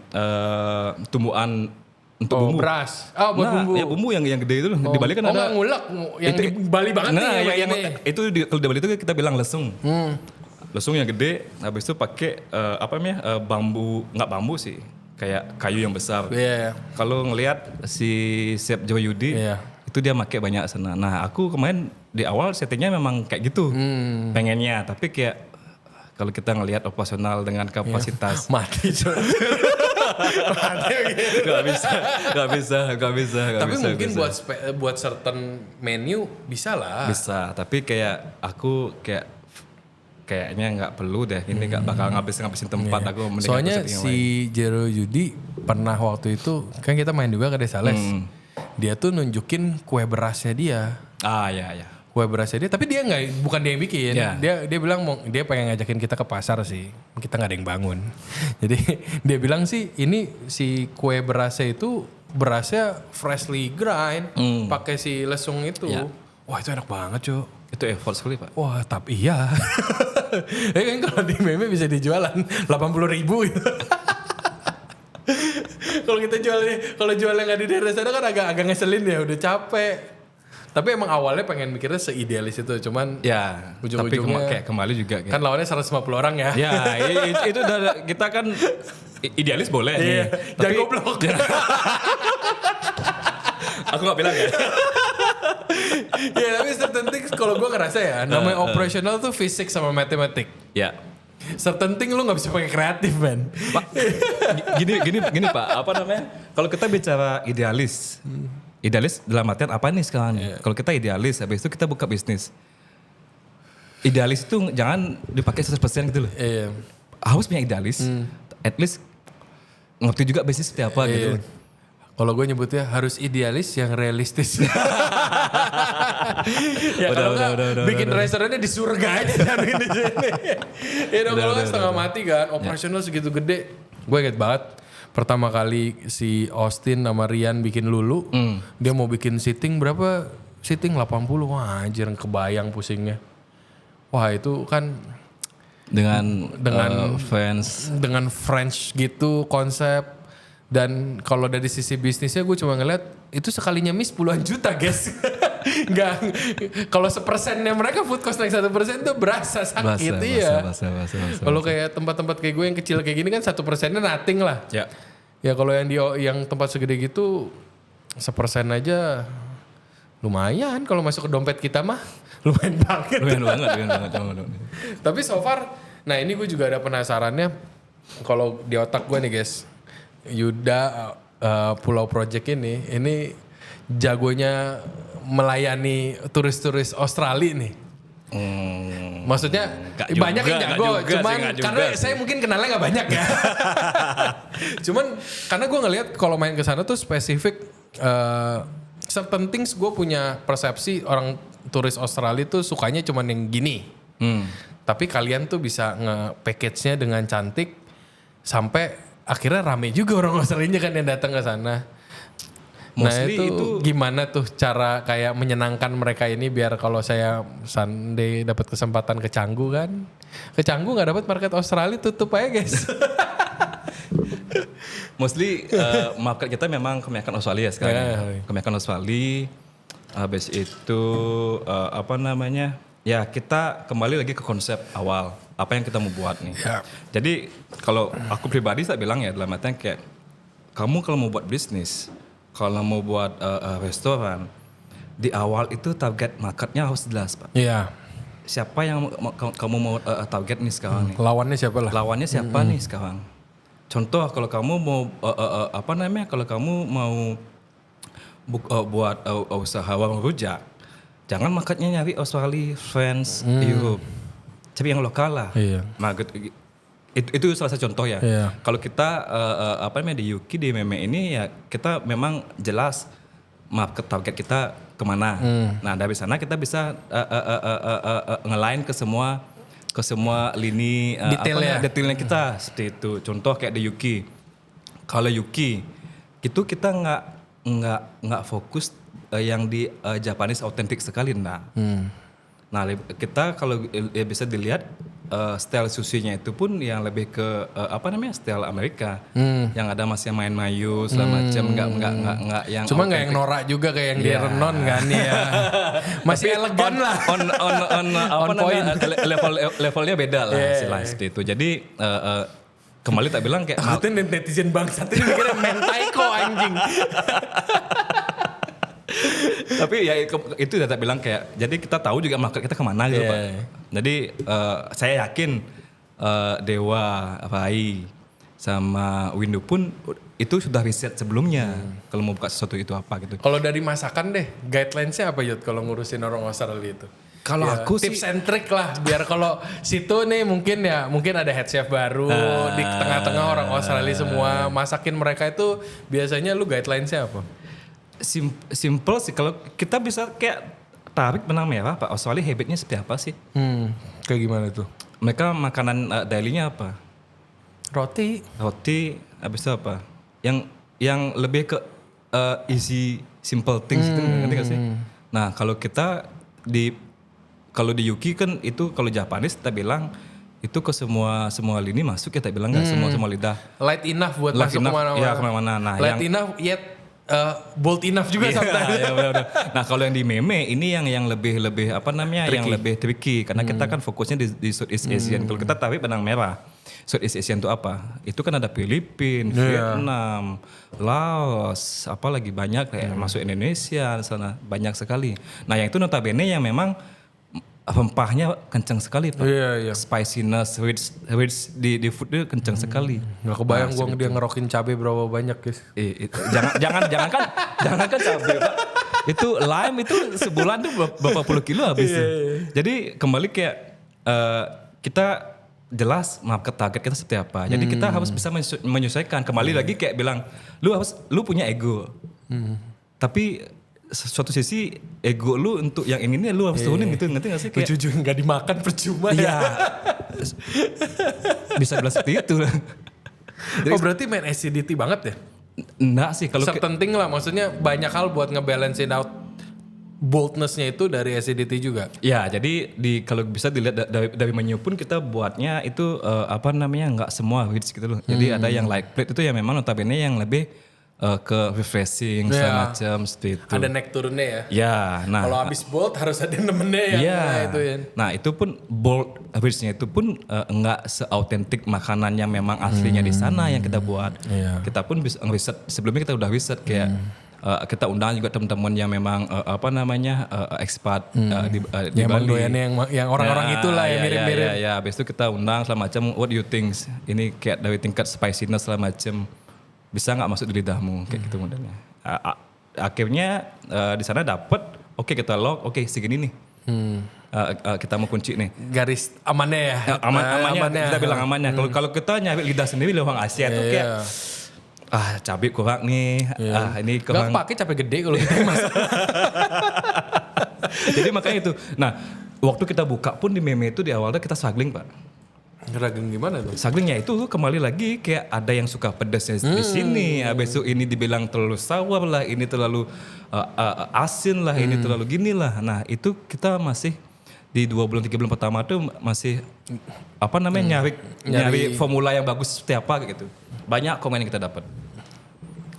Tumbuhan untuk bumbu. Beras. Buat bumbu. Ya bumbu yang gede itu di Bali kan ada. Ngulek yang di Bali banget Nah, nih. yang itu kalau di Bali itu kita bilang lesung. Lesung yang gede, habis itu pakai apa namanya? Bambu, nggak bambu sih. Kayak kayu yang besar. Kalau ngelihat si Chef Joy Yudi, itu dia pakai banyak sana. Nah, aku kemarin di awal settingnya memang kayak gitu pengennya, tapi kayak kalau kita ngelihat operasional dengan kapasitas Mati coy. nggak bisa. Tapi mungkin buat certain menu bisa lah. Bisa, tapi kayak aku kayaknya nggak perlu deh, ini nggak bakal ngabisin tempat aku. Mending Soalnya aku setting yang si Jero Yudi pernah waktu itu kan kita main juga ke Desa Les. Dia tuh nunjukin kue berasnya dia. Ya. Kue berasnya dia, tapi dia bukan dia yang bikin. Ya. Dia bilang dia pengen ngajakin kita ke pasar sih. Kita nggak ada yang bangun. Jadi dia bilang sih ini si kue berasnya itu berasnya freshly grind, pakai si lesung itu. Ya. Wah itu enak banget cuy. Itu effort sekali Pak. Wah tapi iya. Kan kalau di meme bisa dijualan 80.000 gitu. Kalau jualnya nggak di daerah sana kan agak ngeselin ya, udah capek. Tapi emang awalnya pengen mikirnya seidealis itu, cuman Ya, tapi ujung-ujungnya kayak kembali juga. kan lawannya 150 orang ya. Ya, itu udah kita kan idealis boleh nih. Iya, Tapi jago blok. aku nggak bilang ya. Ya tapi certain things kalau gue ngerasa ya, namanya operational tuh fisik sama matematik. Ya. Certain thing lu nggak bisa pakai kreatif man. Pak, gini Pak, apa namanya? Kalau kita bicara idealis, idealis dalam artian apa nih sekarang? Kalau kita idealis, habis itu kita buka bisnis. Idealis itu jangan dipakai 100% gitu loh. Iya. Harus punya idealis, at least ngerti juga bisnis seperti apa gitu. Kalau gue nyebutnya harus idealis yang realistis. Ya kalau nggak bikin restorannya di surga aja jangan di sini. Ya dong kalau setengah mati kan, operasional segitu gede. Gue inget banget pertama kali si Austin sama Rian bikin Lulu, dia mau bikin seating berapa? Seating 80. Wah anjir kebayang pusingnya. Wah itu kan dengan fans, dengan French gitu konsep. Dan kalau dari sisi bisnisnya gue cuma ngeliat itu sekalinya miss puluhan juta guys. Nggak, kalau 1% mereka food cost naik 1% tuh berasa sakit ya. Kalau kayak tempat-tempat kayak gue yang kecil kayak gini kan 1% nothing lah. Ya. Ya kalau yang tempat segede gitu 1% aja lumayan kalau masuk ke dompet kita mah lumayan banget. Lumayan banget. Tapi so far, nah ini gue juga ada penasarannya kalau di otak gue nih guys. Yuda Pulau Project ini jagonya melayani turis-turis Australia nih. Maksudnya banyak yang jago, cuman karena saya mungkin kenalnya nggak banyak ya. Cuman karena gue ngelihat kalau main ke sana tuh spesifik certain things gue punya persepsi orang turis Australia tuh sukanya cuman yang gini. Tapi kalian tuh bisa nge-package-nya dengan cantik sampai akhirnya rame juga orang Australia kan yang datang ke sana. Mostly nah itu gimana tuh cara kayak menyenangkan mereka ini biar kalau saya Sunday dapat kesempatan ke Canggu kan. Ke Canggu gak dapat market Australia tutup aja guys. Mostly market kita memang kebanyakan Australia sekarang. Kebanyakan Australia. Habis itu ya kita kembali lagi ke konsep awal. Apa yang kita mau buat nih. Yeah. Jadi kalau aku pribadi saya bilang ya dalam artian kayak kamu kalau mau buat bisnis, kalau mau buat restoran, di awal itu target marketnya harus jelas Pak. Iya. Yeah. Siapa yang kamu mau target nih sekarang nih? Lawannya siapa lah? Lawannya siapa nih sekarang? Contoh kalau kamu mau kalau kamu mau buat usaha warung rujak, jangan marketnya nyari Australia, France, Europe. Tapi yang lokal lah. Iya. Itu salah satu contoh ya. Iya. Kalau kita di UK di meme ini ya kita memang jelas market target kita kemana. Nah dari sana kita bisa ngelain ke semua lini detailnya kita seperti itu. Contoh kayak di UK. Kalau UK itu kita nggak fokus yang di Japanese authentic sekali nah. Nah kita kalau bisa dilihat style sushinya itu pun yang lebih ke style Amerika yang ada masih main mayo segala macam nggak yang cuma nggak yang norak juga kayak yang di Renon kan ya masih elegan lah on point levelnya beda lah seperti itu jadi kembali tak bilang kayak netizen bangsat ini mikirnya mentai kok anjing. Tapi ya itu saya bilang kayak, jadi kita tahu juga market kita kemana gitu Pak. Jadi saya yakin Dewa, Rai, sama Windu pun itu sudah riset sebelumnya kalau mau buka sesuatu itu apa gitu. Kalau dari masakan deh, guidelines-nya apa Yud kalau ngurusin orang Australia itu? Kalau aku sih tips and trick lah, biar kalau situ nih mungkin ada head chef baru di tengah-tengah orang Australia semua masakin mereka itu biasanya lu guidelines-nya apa? Simple sih, kalau kita bisa kayak tarik benang merah Pak, Australia habitnya seperti apa sih? Kayak gimana tuh? Mereka makanan daily-nya apa? Roti, habis itu apa? Yang lebih ke easy simple things itu ngerti gak sih? Nah kalau kita kalau di UK kan itu, kalau Japanese kita bilang itu ke semua lini masuk, kita bilang nggak semua lidah. light enough buat Light masuk enough, kemana-mana. ya kemana-mana. Nah, light enough yet bold enough juga sometimes. Ya, benar. Nah kalau yang di meme ini yang lebih apa namanya, yang lebih tricky karena kita kan fokusnya di Southeast Asian. Kalau kita tarik benang merah, Southeast Asian itu apa? Itu kan ada Filipina, Vietnam, Laos, apalagi banyak kayak masuk Indonesia sana banyak sekali. Nah yang itu notabene yang memang rempahnya kencang sekali Pak. Iya. Spiciness, rich di food itu kencang sekali. Nggak kebayang gua dia ngerokin cabai berapa banyak guys. Jangan kan cabai Pak. Itu lime itu sebulan tuh berapa puluh kilo habis. Jadi kembali kayak kita jelas market target kita seperti apa. Jadi kita harus bisa menyesuaikan. Kembali lagi kayak bilang, lu punya ego. Tapi suatu sisi ego lu untuk yang ini lu harus turunin gitu, ngerti gak sih? Kayak jujur nggak dimakan percuma ya. Bisa bilang seperti itu. Oh berarti main acidity banget ya? Enggak sih kalau certain thing lah, maksudnya banyak hal buat ngebalancein out boldness-nya itu dari acidity juga. Ya, jadi kalau bisa dilihat dari menu pun kita buatnya itu apa namanya, nggak semua rich gitu loh. Jadi ada yang light plate itu yang memang notabene yang lebih ke refreshing semacam seperti itu. Ada naik turunnya ya. Ya, nah. Kalau habis bold harus ada nemennya ya. Iya. Itu ya. Nah itu pun bold richnya itu pun enggak seautentik makanan yang memang aslinya di sana yang kita buat. Iya. Kita pun bisa riset, sebelumnya kita udah riset kayak kita undang juga teman-teman yang memang apa namanya expat di Emang Bali. doyannya yang orang-orang itulah yang mirip-mirip. Ya, habis itu kita undang segala macam, what do you think? Ini kayak dari tingkat spiciness segala macam. Bisa nggak masuk di lidahmu kayak gitu modelnya. Akhirnya di sana dapat, oke kita log, oke segini nih. Kita mau kunci nih. Garis amannya ya. Amannya kita bilang amannya. Kalau kita nyari lidah sendiri di orang Asia tuh kayak cabai kurang nih. Ini kurang. Gak pakai cabai gede kalau kita masak. Jadi makanya itu. Nah, waktu kita buka pun di meme itu di awalnya kita struggling Pak. Ngerageng gimana tuh? Strugglingnya itu kembali lagi kayak ada yang suka pedasnya di sini, habis itu ini dibilang terlalu sour lah, ini terlalu asin lah, ini terlalu gini lah. Nah itu kita masih di 2 bulan 3 bulan pertama tuh masih apa namanya nyari formula yang bagus seperti apa gitu. Banyak komen yang kita dapat.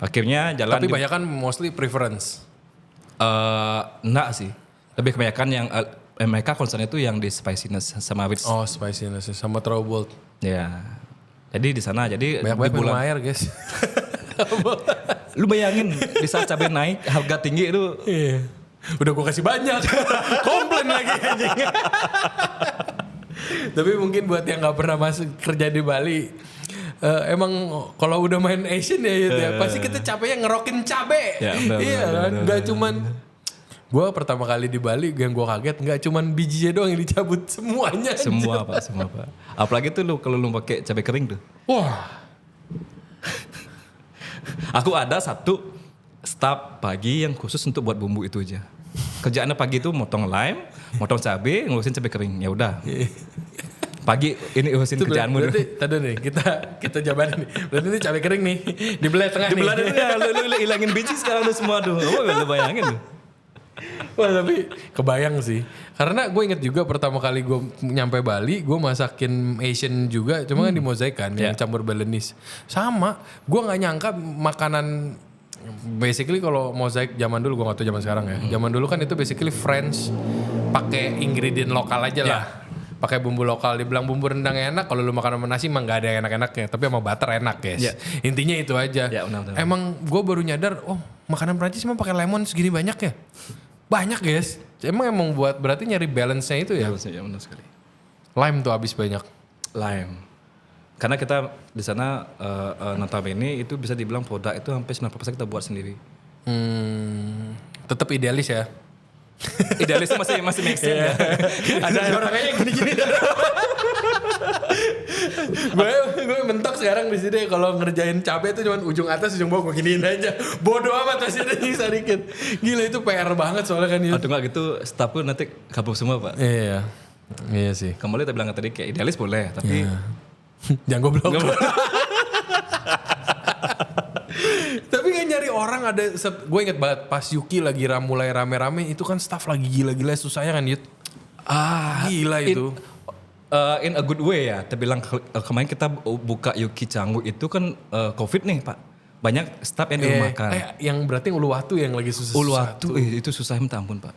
Akhirnya jalan. Tapi banyak kan mostly preference. Enggak sih, lebih kebanyakan yang mereka concern itu yang di spiciness sama rich. Oh spiciness sama trouble. Ya. Jadi di sana jadi banyak minum air guys. Lu bayangin bisa cabai naik harga tinggi itu. Iya. Udah gue kasih banyak. Komplain lagi anjing. Tapi mungkin buat yang gak pernah masuk kerja di Bali, emang kalau udah main Asian ya gitu ya, pasti kita capeknya ngerokin cabe. Ya, kan, gak cuman gue pertama kali di Bali yang gue kaget nggak cuman bijinya doang yang dicabut semuanya. Semua Pak. Apalagi tuh lu kalau lu pakai cabai kering tuh. Wah. Aku ada satu staff pagi yang khusus untuk buat bumbu itu aja. Kerjaannya pagi itu motong lime, motong cabai, ngurusin cabai kering. Ya udah. Pagi ini urusin kerjaanmu. Berarti tadi nih kita jabanin nih. Berarti ini cabai kering nih dibelah tengah nih. Dibelah tengah, lu hilangin biji sekarang lu semua tuh. Oh, lu bayangin tuh. Wah tapi kebayang sih. Karena gue inget juga pertama kali gue nyampe Bali, gue masakin Asian juga. Cuma kan di Mozaik kan, yang campur Balinese. Sama, gue gak nyangka makanan. Basically kalau Mozaik zaman dulu, gue gak tahu zaman sekarang ya. Zaman dulu kan itu basically French. Pakai ingredient lokal aja lah. Pakai bumbu lokal. Dibilang bumbu rendang enak, kalau lu makan sama nasi emang gak ada yang enak-enaknya. Tapi sama butter enak guys. Intinya itu aja. Emang gue baru nyadar, oh makanan Prancis emang pakai lemon segini banyak ya? Banyak guys. Emang buat berarti nyari balance-nya itu ya? Ya benar sekali. Lime tuh habis banyak. Lime. Karena kita di sana notabene itu bisa dibilang produk itu hampir 90% kita buat sendiri. Tetap idealis ya. Idealisnya masih make sense ya. Ada orang kayak gini-gini. gue mentok sekarang di sini kalau ngerjain cabai itu cuma ujung atas ujung bawah gue giniin aja. Bodoh amat masih ada nyisa dikit. Gila itu PR banget soalnya kan itu. Atau enggak gitu staffku nanti kabur semua Pak. Iya. Iya sih. Kamu lihat bilang tadi kayak idealis boleh tapi Jangan goblok. Tapi kan nyari orang ada, gue inget banget pas Yuki lagi mulai rame-rame itu kan staff lagi gila-gila susahnya kan Yud. Gila itu. In a good way ya. Terbilang kemarin kita buka Yuki Canggu itu kan COVID nih Pak. Banyak staff yang dirumahkan. Yang berarti Uluwatu yang lagi susah. Uluwatu itu susah minta ampun Pak.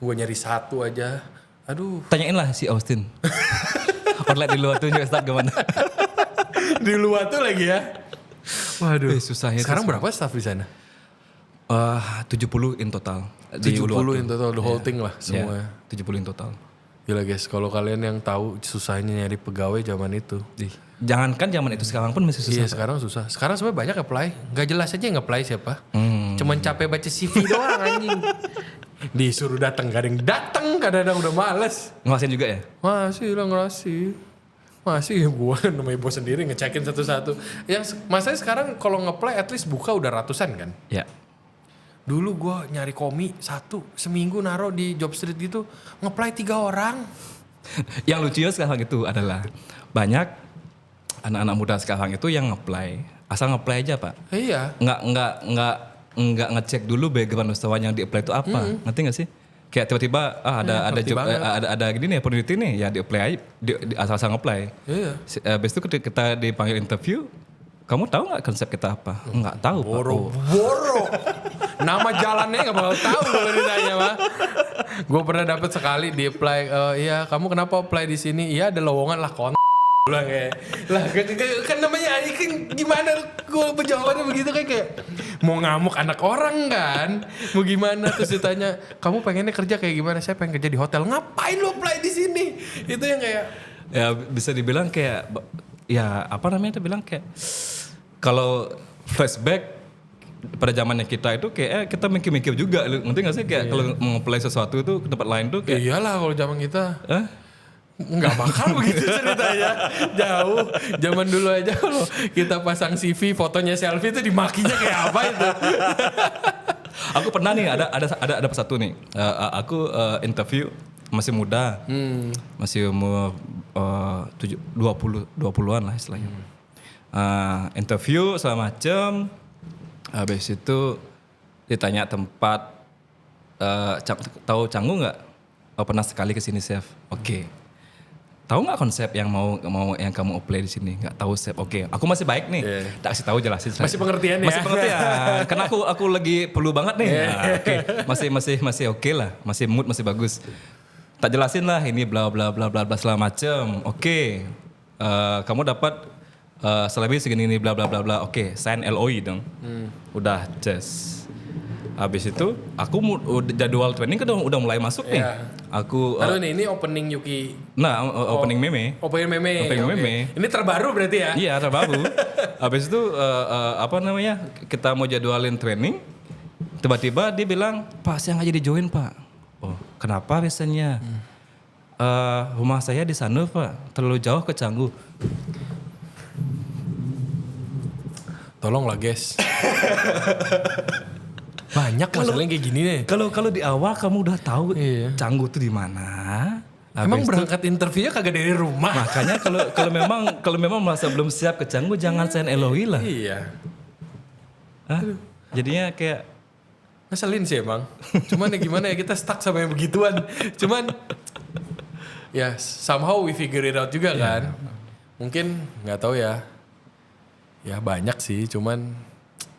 Gue nyari satu aja. Aduh. Tanyain lah si Austin. Online di luar tuh juga staff gimana? Di luar tuh lagi ya. Waduh. Susahnya. Sekarang berapa staff di sana? 70 in total. 70 in total, the whole thing lah semua. 70 in total. Gila guys, kalau kalian yang tahu susahnya nyari pegawai zaman itu. Jangankan zaman itu sekarang pun masih susah. Iya sekarang susah. Sekarang sebenarnya banyak apply. Gak jelas aja yang apply siapa. Cuman capek baca CV doang anjing. Disuruh datang, gak ada yang datang, kadang-kadang udah males. Ngelasin juga ya? Masih lah ngerasi. Masih gue namanya bos sendiri ngecekin satu-satu. Yang masanya sekarang kalau nge-apply at least buka udah ratusan kan? Ya. Dulu gue nyari komi satu, seminggu naruh di job street gitu, nge-apply 3 orang. Yang lucunya sekarang itu adalah banyak anak-anak muda sekarang itu yang nge-apply. Asal nge-apply aja Pak. Iya. Nggak ngecek dulu background wisatawan yang di-apply itu apa. Ngerti nggak sih? Kayak tiba-tiba ada job, ada gini nih opportunity nih ya di-apply aja, asal-asal nge-apply. Iya. Habis itu ketika kita dipanggil interview, kamu tahu nggak konsep kita apa? Nggak tahu Pak. Boro. Nama jalannya nggak bakal tahu kalau ditanya Pak. Gue pernah dapet sekali di-apply, iya kamu kenapa apply di sini? Iya ada lowongan lah lah kan namanya kan gimana gue penjawabannya begitu kan kayak mau ngamuk anak orang kan mau gimana terus ditanya kamu pengennya kerja kayak gimana saya pengen kerja di hotel ngapain lo apply di sini itu yang kayak ya bisa dibilang kayak ya apa namanya itu bilang kayak kalau flashback pada zamannya kita itu kayak kita mikir-mikir juga ngerti nggak sih kayak kalau mau apply sesuatu itu ke tempat lain tuh kayak iyalah kalau zaman kita nggak bakal begitu ceritanya jauh zaman dulu aja kalau kita pasang CV fotonya selfie itu dimakinya kayak apa itu. Aku pernah nih ada satu nih aku interview masih muda masih umur 20-an lah istilahnya. Interview segala macem habis itu ditanya tempat tahu Canggu nggak? Pernah sekali kesini chef. Oke. Tahu nggak konsep yang mau yang kamu apply di sini? Nggak tahu chef. Oke, aku masih baik nih. Tak kasih tahu jelasin. Masih pengertian ya. Masih pengertian. Karena aku lagi perlu banget nih. Oke. Masih oke lah. Masih mood masih bagus. Tak jelasin lah ini bla bla bla bla bla segala macem. Oke. Kamu dapat selebih segini ini bla bla bla bla. Oke, sign LOI dong. Udah just. Habis itu aku jadwal training kan udah mulai masuk nih. Aku ini opening Yuki. Nah, opening meme. Opening meme. Meme. Ini terbaru berarti ya? Iya, terbaru. Habis itu apa namanya? Kita mau jadwalin training. Tiba-tiba dia bilang, "Pak, saya nggak jadi join, Pak." Oh, kenapa biasanya? Rumah saya di sana, Pak. Terlalu jauh ke Canggu. Tolonglah, guys. Banyak masalahnya kayak gini nih. Kalau di awal kamu udah tahu Canggu tuh di mana? Emang berangkat interviewnya kagak dari rumah. Makanya kalau memang merasa belum siap ke Canggu jangan sign LOI lah. Iya. Jadinya kayak ngeselin sih emang. Cuman ya gimana ya kita stuck sama yang begituan. Cuman ya somehow we figure it out juga kan. Mungkin nggak tahu ya. Ya banyak sih, cuman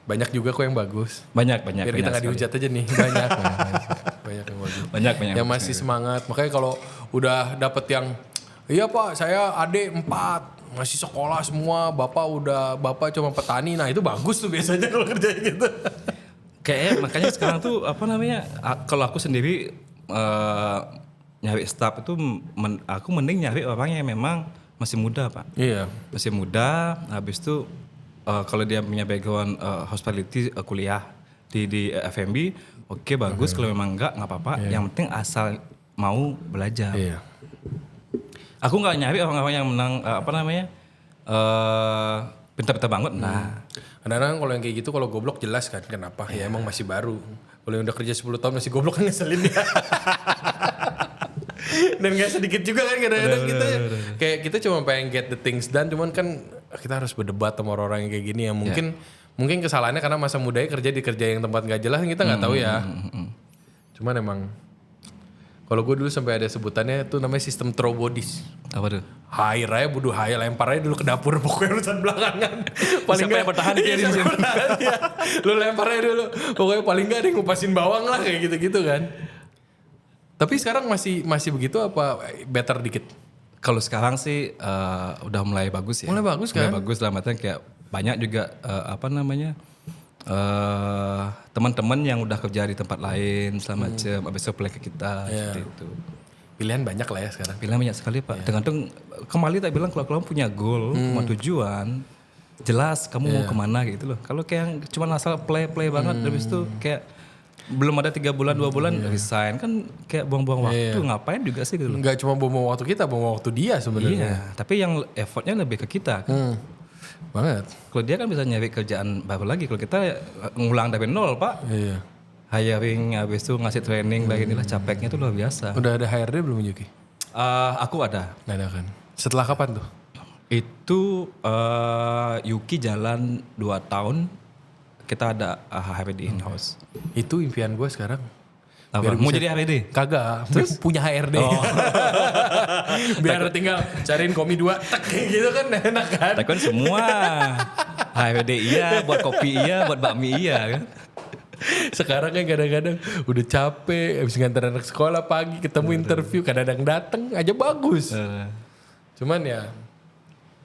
banyak juga kok yang bagus. Banyak. Biar kita nggak dihujat aja nih. Banyak yang bagus. Banyak. Yang masih semangat. Makanya kalau udah dapet yang, iya Pak, saya adik 4, masih sekolah semua, bapak cuma petani. Nah itu bagus tuh biasanya kalau kerjanya gitu. Kayaknya makanya sekarang tuh apa namanya? Kalau aku sendiri nyari staff itu aku mending nyari orang yang memang masih muda, Pak. Iya. Masih muda, habis itu kalau dia punya background hospitality kuliah di F&B, oke bagus. Kalau memang enggak apa-apa. Yang penting asal mau belajar. Iya. Aku nggak nyari orang-orang yang menang pintar-pintar banget. Nah, Kadang-kadang kalau yang kayak gitu kalau goblok jelas kan kenapa? Ya emang masih baru. Kalau yang udah kerja 10 tahun masih goblok kan ngeselin dia. Dan gak sedikit juga kan kadang-kadang kita kayak kita cuma pengen get the things done, cuman kan kita harus berdebat sama orang-orang yang kayak gini yang mungkin kesalahannya karena masa mudanya kerja di kerja yang tempat gak jelas, kita nggak tahu ya. Cuman emang kalau gue dulu sampai ada sebutannya tuh namanya sistem throw bodies. apa tuh? Hire aja bodoh hire, lempar aja dulu ke dapur pokoknya urusan belakangan. Siapa yang bertahan dia di sini? Lu lempar aja dulu. Pokoknya paling enggak ada yang ngupasin bawang lah kayak gitu-gitu kan. Tapi sekarang masih begitu apa better dikit? Kalau sekarang sih udah mulai bagus ya. Mulai bagus kan? Mulai bagus lah, artinya kayak banyak juga teman-teman yang udah kerja di tempat lain selama macam habis itu apply ke kita seperti itu. Pilihan banyak lah ya sekarang. Pilihan banyak sekali Pak. Tergantung kembali tak bilang kalau kamu punya goal, punya tujuan, jelas kamu mau kemana gitu loh. Kalau kayak yang cuma asal play banget, habis itu kayak belum ada 3 bulan 2 bulan resign kan kayak buang-buang waktu, ngapain juga sih gitu loh. Enggak cuma buang waktu kita, buang waktu dia sebenarnya. Iya, tapi yang effortnya lebih ke kita kan. Banget. Kalau dia kan bisa nyari kerjaan baru lagi, kalau kita ngulang dari nol Pak. Iya. Hiring, habis itu ngasih training, inilah capeknya tuh luar biasa. Udah ada HRD belum Yuki? Aku ada. Nggak ada kan. Setelah kapan tuh? Itu Yuki jalan 2 tahun, kita ada HRD in-house. Itu impian gue sekarang. Apa? Mau jadi HRD? Kagak, terus punya HRD. Biar tinggal cariin komi 2, tek gitu kan enak kan. Tapi kan semua HRD iya, buat kopi iya, buat bakmi iya kan. Sekarang kan kadang-kadang udah capek, habis nganter anak sekolah pagi, ketemu interview, kadang-kadang dateng aja bagus. Cuman ya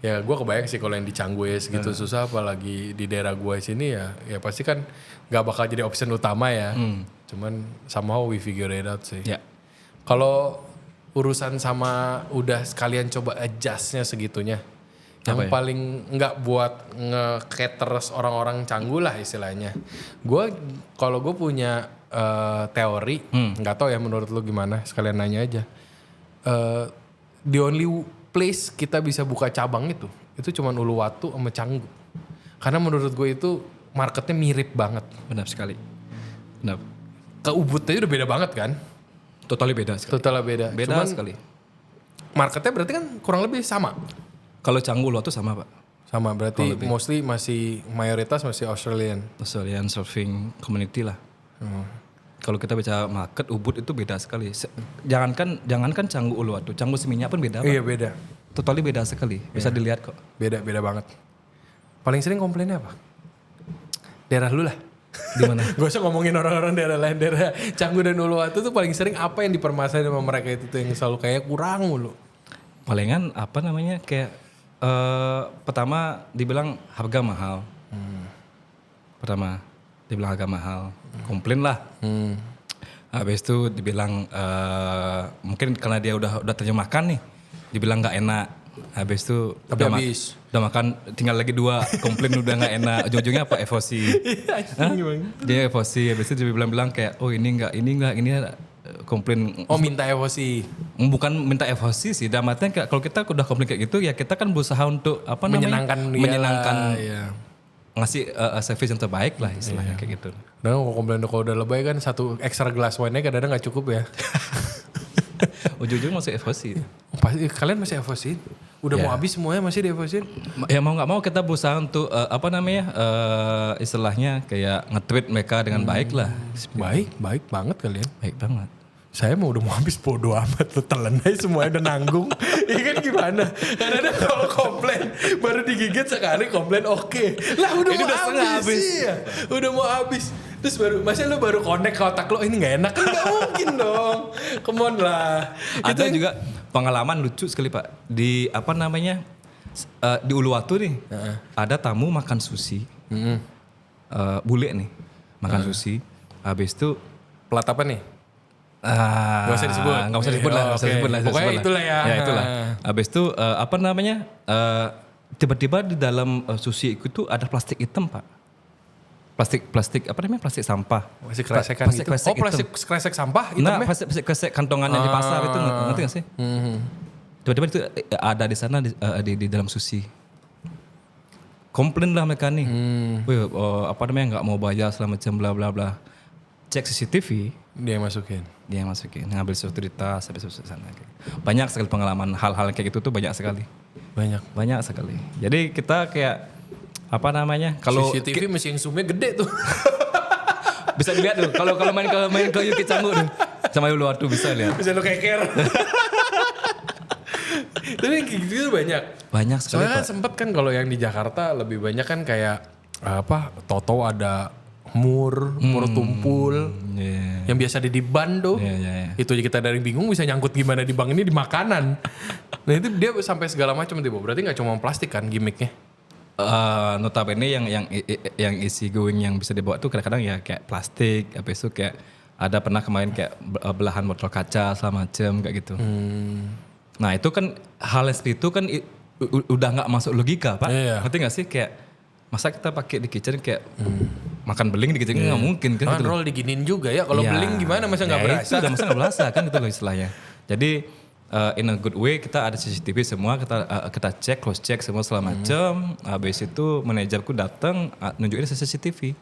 gue kebayang sih kalau yang di Canggues gitu susah, apalagi di daerah gue sini ya pasti kan gak bakal jadi option utama ya. Cuman somehow we figure it out sih. Ya. Kalau urusan sama udah sekalian coba adjustnya segitunya. Yang paling nggak buat nge-caters orang-orang Canggu lah istilahnya. Kalau gue punya teori, nggak tahu ya menurut lu gimana, sekalian nanya aja. The only place kita bisa buka cabang itu cuma Uluwatu sama Canggu. Karena menurut gue itu marketnya mirip banget. Benar sekali. Benar. Ke Ubud aja udah beda banget kan? Totally beda sekali. Totalnya beda. Beda Cuman sekali. marketnya berarti kan kurang lebih sama. Kalau Canggu lo tuh sama Pak. Sama berarti mostly masih mayoritas masih Australian. Australian surfing community lah. Kalau kita bicara market, Ubud itu beda sekali. Jangankan Canggu Uluwatu, Canggu Seminyak pun beda Pak. Iya beda. Totally beda sekali. Bisa dilihat kok. Beda banget. Paling sering komplainnya apa? Daerah lu lah. Di mana? Gak usah ngomongin orang-orang daerah lain, daerah Canggu dan Uluwatu tuh paling sering apa yang dipermasalahin sama mereka itu tuh yang selalu kayak kurang mulu. Palingan kayak pertama dibilang harga mahal. Pertama dibilang harga mahal, komplain lah. Habis itu dibilang mungkin karena dia udah terjemahkan nih, dibilang nggak enak. Habis itu udah makan tinggal lagi 2, komplain udah nggak enak. Ujung-ujungnya apa? FOC. Dia FOC. Habis itu dia bilang kayak ini komplain. Oh minta FOC. Bukan minta FOC sih. Dalam artian kalau kita udah komplain kayak gitu ya kita kan berusaha untuk menyenangkan ngasih service yang terbaik lah istilahnya kayak gitu. Dan kalau udah lebay kan 1 extra glass wine-nya kadang-kadang gak cukup ya. Ujung-ujung masih FOC. Pasti kalian masih FOC? Udah mau habis semuanya masih di FOC? Ya mau nggak mau kita berusaha untuk istilahnya kayak nge-treat mereka dengan baik lah. Baik banget kalian. Baik banget. Saya mau udah mau habis bodo amat, lu telan aja semuanya udah nanggung. Iya kan gimana? Karena kalau komplain baru digigit sekali komplain oke. Lah udah mau habis. Iya. Udah mau habis. Terus masa lu baru connect ke otak lu ini gak enak kan gak mungkin dong. Come on lah. Ada juga pengalaman lucu sekali Pak. Di di Uluwatu nih. Ada tamu makan sushi. Bule nih. makan sushi. Habis itu Plat apa nih? Gak usah disebut. Nggak usah disebut lah. Nggak usah disebut lah. Pokoknya itulah ya. Ya itulah. Habis itu apa namanya? Tiba-tiba di dalam sushi itu ada plastik hitam pak. Plastik apa namanya? Plastik sampah. Masih kresekan gitu. Kresek Plastik kresek sampah Nah, hitamnya? plastik kresek kantongan yang di pasar itu ngerti gak sih? Tiba-tiba itu ada di sana di dalam sushi. Komplain lah mereka nih. Wih, apa namanya nggak mau bayar selama jam bla bla bla. Cek CCTV. Dia masukin. Dia masukin, ngambil sesuatu di tas, habis itu sana. Banyak sekali pengalaman hal-hal kayak gitu tuh banyak sekali. Banyak sekali. Jadi kita kayak apa namanya? Kalau CCTV mesin zoomnya gede tuh. bisa dilihat tuh. Kalau main ke Yuki Canggu tuh. Sama Uluwatu bisa lihat. Bisa lo keker. Tapi yang kayak gitu banyak. Banyak sekali. Soalnya kan sempet kan kalau yang di Jakarta lebih banyak kan kayak apa? Toto ada mur tumpul. Yeah. Yang biasa di ban tuh. Yeah. Itu aja kita dari bingung bisa nyangkut gimana di bank ini di makanan. Nah itu dia sampai segala macam tiba. Berarti nggak cuma plastik kan gimmicknya? Notabene yang isi going yang bisa dibawa tuh kadang-kadang ya kayak plastik, habis itu kayak ada pernah kemarin kayak belahan botol kaca segala macem kayak gitu. Nah itu kan hal yang seperti itu kan udah nggak masuk logika pak. Ngerti nggak sih kayak masa kita pakai di kitchen kayak makan beling di kitchen nggak mungkin kan? Kan Gitu. roll diginin juga ya. Kalau beling gimana masa nggak berasa? Itu udah masa nggak berasa kan itu loh istilahnya. Jadi in a good way kita ada CCTV semua kita cek cross check semua segala macam. Habis itu manajerku datang nunjukin CCTV.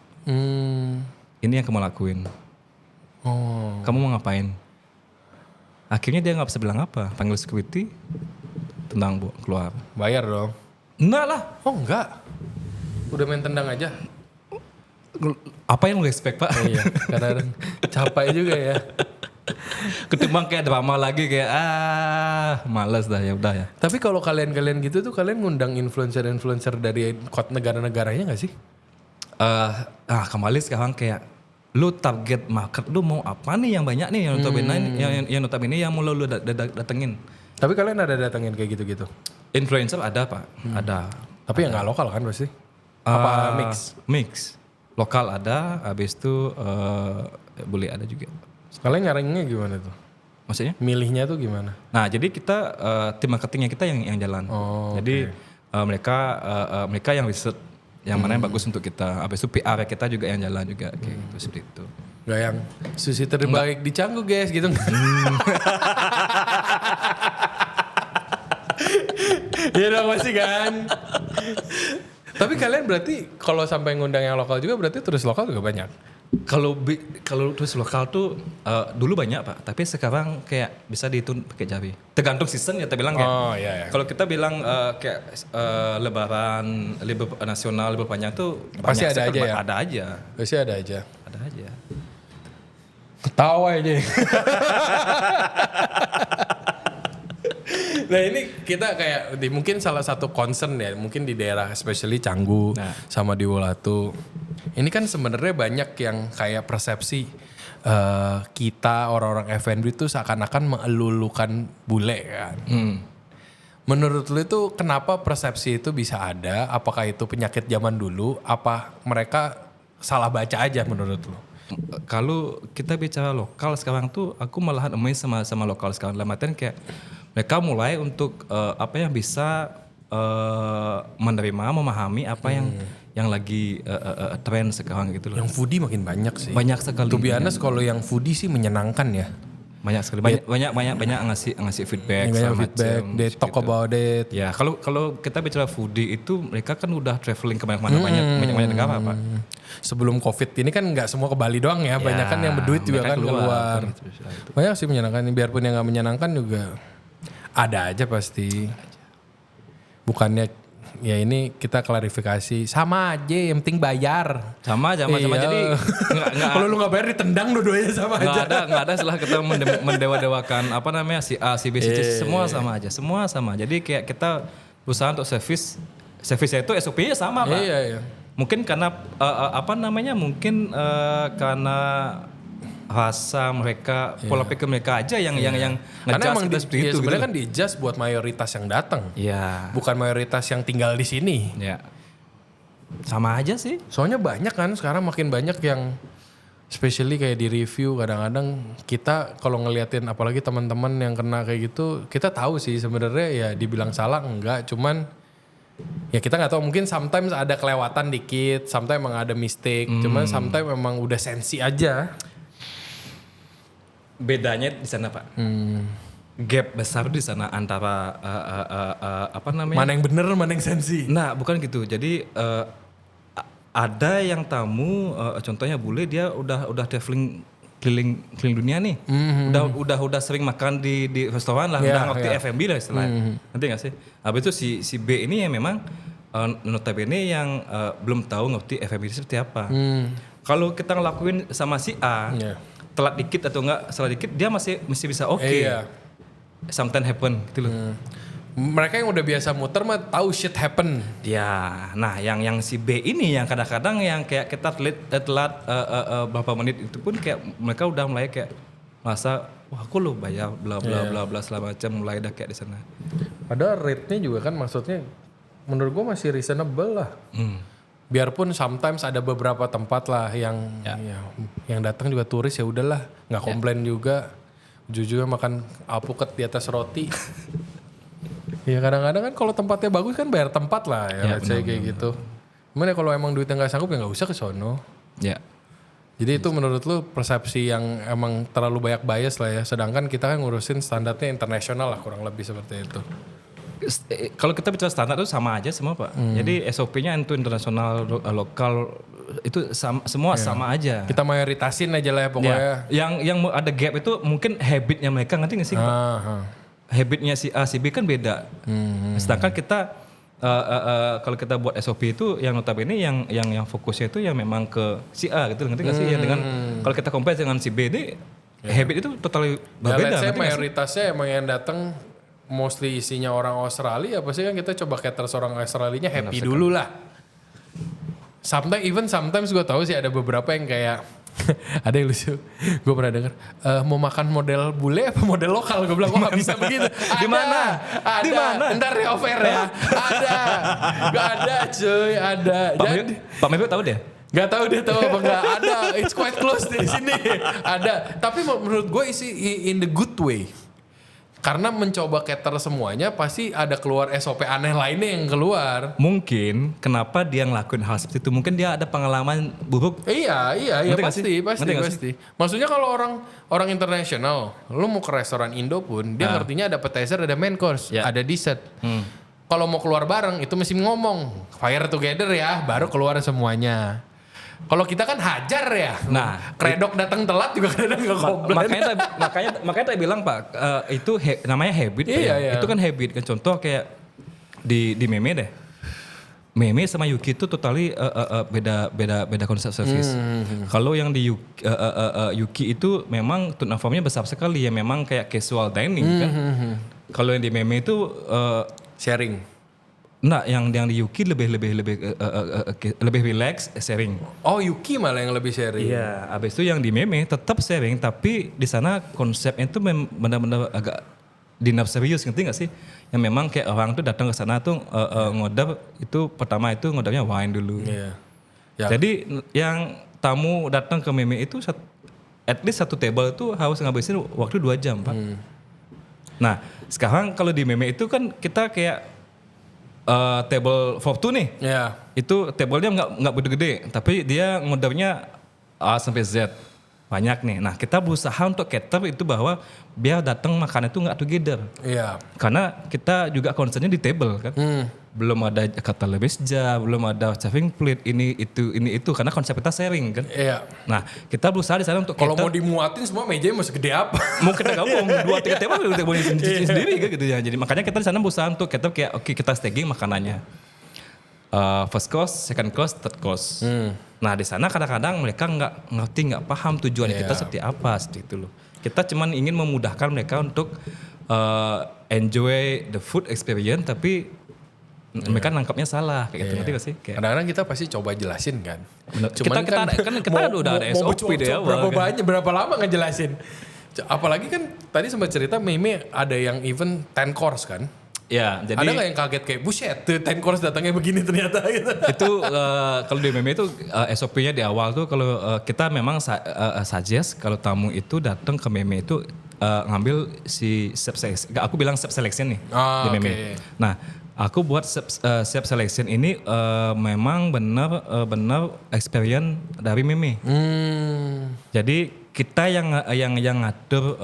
Ini yang kamu lakuin. Kamu mau ngapain? Akhirnya dia nggak bisa bilang apa. Panggil security, tendang bu keluar. Bayar dong. Enggak lah. Oh enggak. Udah main tendang aja. Apa yang lu expect pak? Iya. Kadang capek juga ya. Ketimbang kayak drama lagi kayak malas dah ya udah ya. Tapi kalau kalian gitu tuh kalian ngundang influencer dari negara-negaranya nggak sih? Kembali sekarang kayak lu target market lu mau apa nih yang banyak nih yang notabene yang mau lu datengin. Tapi kalian ada datengin kayak gitu-gitu? Influencer ada pak, ada. Tapi yang nggak lokal kan pasti? Apa mix? Mix. Lokal ada, habis itu boleh ada juga. Kalian nyaringnya gimana tuh? Maksudnya? Milihnya tuh gimana? Nah jadi kita tim marketingnya kita yang jalan. Jadi mereka yang riset yang mana yang bagus untuk kita. Habis itu PR kita juga yang jalan juga kayak gitu seperti itu. Gak yang sushi terbaik di Canggu guys gitu. Iya dong masih kan. Tapi kalian berarti kalau sampai ngundang yang lokal juga berarti turis lokal juga banyak. Kalau turis lokal tuh dulu banyak pak, tapi sekarang kayak bisa dihitung pakai jari. Tergantung season ya, kita bilang kayak. Iya. Kalau kita bilang kayak Lebaran, libur nasional, libur panjang tuh pasti banyak ada aja ya. Ada aja. Pasti ada aja. Ada aja. Ketawa aja. Nah ini kita kayak mungkin salah satu concern ya, mungkin di daerah especially Canggu sama di Uluwatu. Ini kan sebenarnya banyak yang kayak persepsi kita orang-orang F&B itu seakan-akan mengelulukan bule kan. Menurut lu itu kenapa persepsi itu bisa ada? Apakah itu penyakit zaman dulu? Apa mereka salah baca aja menurut lu? Kalau kita bicara lokal sekarang tuh aku malahan amazed sama lokal sekarang. Dalam artian kayak mereka mulai untuk apa yang bisa menerima, memahami apa yang lagi tren sekarang gitu loh. Yang foodie makin banyak sih. Banyak sekali. To be honest kalau yang foodie sih menyenangkan ya. Banyak sekali. Banyak ngasih feedback. Banyak feedback. They talk gitu. about it. Ya kalau kita bicara foodie itu mereka kan udah traveling ke banyak negara pak. Sebelum COVID ini kan nggak semua ke Bali doang ya. Banyak kan yang berduit juga kan keluar. Banyak sih menyenangkan. Biarpun yang nggak menyenangkan juga ada aja pasti. Bukannya ya ini kita klarifikasi sama aja yang penting bayar. Sama jadi kalau lu nggak bayar ditendang dua-duanya sama aja. Nggak ada setelah kita mendewa-dewakan apa namanya si A si B si C semua sama aja, semua sama. Jadi kayak kita berusaha untuk servisnya itu SOP-nya sama pak. Iya. Mungkin karena mungkin karena rasa mereka, pola pikir mereka aja yang karena emang seperti itu. Sebenarnya gitu. kan di-adjust buat mayoritas yang datang. Iya. Bukan mayoritas yang tinggal di sini. Ya. Sama aja sih. Soalnya banyak kan sekarang makin banyak yang Especially kayak di review kadang-kadang kita kalau ngeliatin apalagi teman-teman yang kena kayak gitu, kita tahu sih sebenarnya ya dibilang salah enggak, cuman ya kita nggak tahu, mungkin sometimes ada kelewatan dikit, sometimes emang ada mistake, cuman sometimes emang udah sensi aja. Bedanya di sana Pak. Gap besar di sana antara apa namanya? Mana yang bener, mana yang sensi. Nah, bukan gitu. Jadi ada yang tamu contohnya bule dia udah traveling keliling dunia nih. Udah sering makan di restoran lah, udah ngerti F&B lah istilahnya. Nanti nggak sih? Habis itu si B ini yang memang notabene yang belum tahu ngerti F&B itu seperti apa. Kalau kita ngelakuin sama si A, telat dikit atau enggak salah dikit, dia masih bisa oke. Sometimes happen gitu loh. Mereka yang udah biasa muter mah tahu shit happen. Ya, nah yang si B ini yang kadang-kadang yang kayak kita telat berapa menit itu pun kayak mereka udah mulai kayak masa wah aku lo bayar bla bla bla bla segala macam, mulai dah kayak di sana. Padahal rate-nya juga kan maksudnya menurut gua masih reasonable lah. Biarpun sometimes ada beberapa tempat lah yang datang juga turis ya udahlah, nggak komplain juga. Jujur makan alpukat di atas roti. Ya kadang-kadang kan kalau tempatnya bagus kan bayar tempat lah ya, kayak gitu. Cuman ya kalau emang duitnya nggak sanggup ya nggak usah ke sono. Ya. Jadi itu menurut lu persepsi yang emang terlalu banyak bias lah ya. Sedangkan kita kan ngurusin standarnya internasional lah kurang lebih seperti itu. Kalau kita bicara standar itu sama aja semua Pak. Jadi SOP-nya itu internasional, lokal itu semua sama aja. Kita mayoritasin aja lah ya pokoknya. Yang ada gap itu mungkin habitnya mereka, ngerti nggak sih Pak? Habitnya si A, si B kan beda. Sedangkan kita kalau kita buat SOP itu yang notabene yang fokusnya itu yang memang ke si A gitu, ngerti nggak sih? Ya dengan kalau kita compare dengan si B ini habit itu totally berbeda. Saya mayoritasnya emang yang datang mostly isinya orang Australia, apa sih kan kita coba cater orang Australianya happy dulu lah. Sometimes gue tahu sih ada beberapa yang kayak ada yang lucu, gue pernah denger mau makan model bule apa model lokal, gue bilang gue nggak bisa begitu. Di mana? Di mana? Ntar ya offer ya. Gak ada cuy, ada. Pak Mebel tahu deh? Gak tahu dia tahu apa enggak, ada. It's quite close di sini. Ada. Tapi menurut gue isi in the good way. Karena mencoba cater semuanya pasti ada keluar SOP aneh lainnya yang keluar. Mungkin kenapa dia ngelakuin hal seperti itu? Mungkin dia ada pengalaman buruk. Iya pasti. Maksudnya kalau orang internasional, lu mau ke restoran Indo pun dia ngertinya ada appetizer, ada main course, ada dessert. Kalau mau keluar bareng itu mesti ngomong fire together ya, baru keluar semuanya. Kalau kita kan hajar ya. Nah, kredok datang telat juga kadang enggak komplain. Makanya tadi bilang Pak, itu namanya habit. Iya. Itu kan habit kan, contoh kayak di Meme deh. Meme sama Yuki itu totally beda konsep service. Kalau yang di Yuki itu memang tuna formnya besar sekali ya, memang kayak casual dining kan. Kalau yang di Meme itu sharing. Nah, yang di Yuki lebih relax, sharing. Oh, Yuki malah yang lebih sharing. Iya, abis itu yang di Meme tetap sharing, tapi di sana konsepnya itu benar-benar agak dinner serius, ngerti nggak sih? Yang memang kayak orang tuh datang ke sana tuh ngodar itu pertama itu ngodarnya wine dulu. Iya. Ya. Jadi yang tamu datang ke Meme itu at least satu table itu harus ngabisin waktu 2 jam, Pak. Nah, sekarang kalau di Meme itu kan kita kayak table for two nih, itu tablenya nggak gede-gede, tapi dia ngodarnya A sampai Z banyak nih. Nah kita berusaha untuk cater itu bahwa biar datang makan itu nggak together. Iya. Karena kita juga concernnya di table kan, belum ada kata lebesja, belum ada serving plate ini itu karena konsep kita sharing kan. Iya. Nah kita berusaha di sana untuk kalau mau dimuatin semua mejanya mau segede apa? Mau kita gabung 2-3 table udah boleh sendiri kan gitu ya. Jadi makanya kita di sana berusaha untuk cater kayak oke, kita staging makanannya. First course, second course, third course. Nah di sana kadang-kadang mereka nggak paham tujuan kita seperti apa, seperti itu loh. Kita cuman ingin memudahkan mereka untuk enjoy the food experience, tapi mereka nangkapnya salah kayak gitu, ngerti gak sih? Kadang-kadang kita pasti coba jelasin kan. Cuman kita udah ada SOP deh awal. Berapa lama ngejelasin? Apalagi kan tadi sempat cerita Meme ada yang even 10 course kan. Ya, jadi Ada nggak yang kaget kayak buset, 10 course datangnya begini ternyata gitu. itu kalau di MMA itu SOP-nya di awal tuh kalau kita memang suggest kalau tamu itu datang ke MMA itu ngambil si step selection. Aku bilang step selection nih di MMA. Oke. Nah, aku buat step selection ini memang benar experience dari MMA. Jadi kita yang ngatur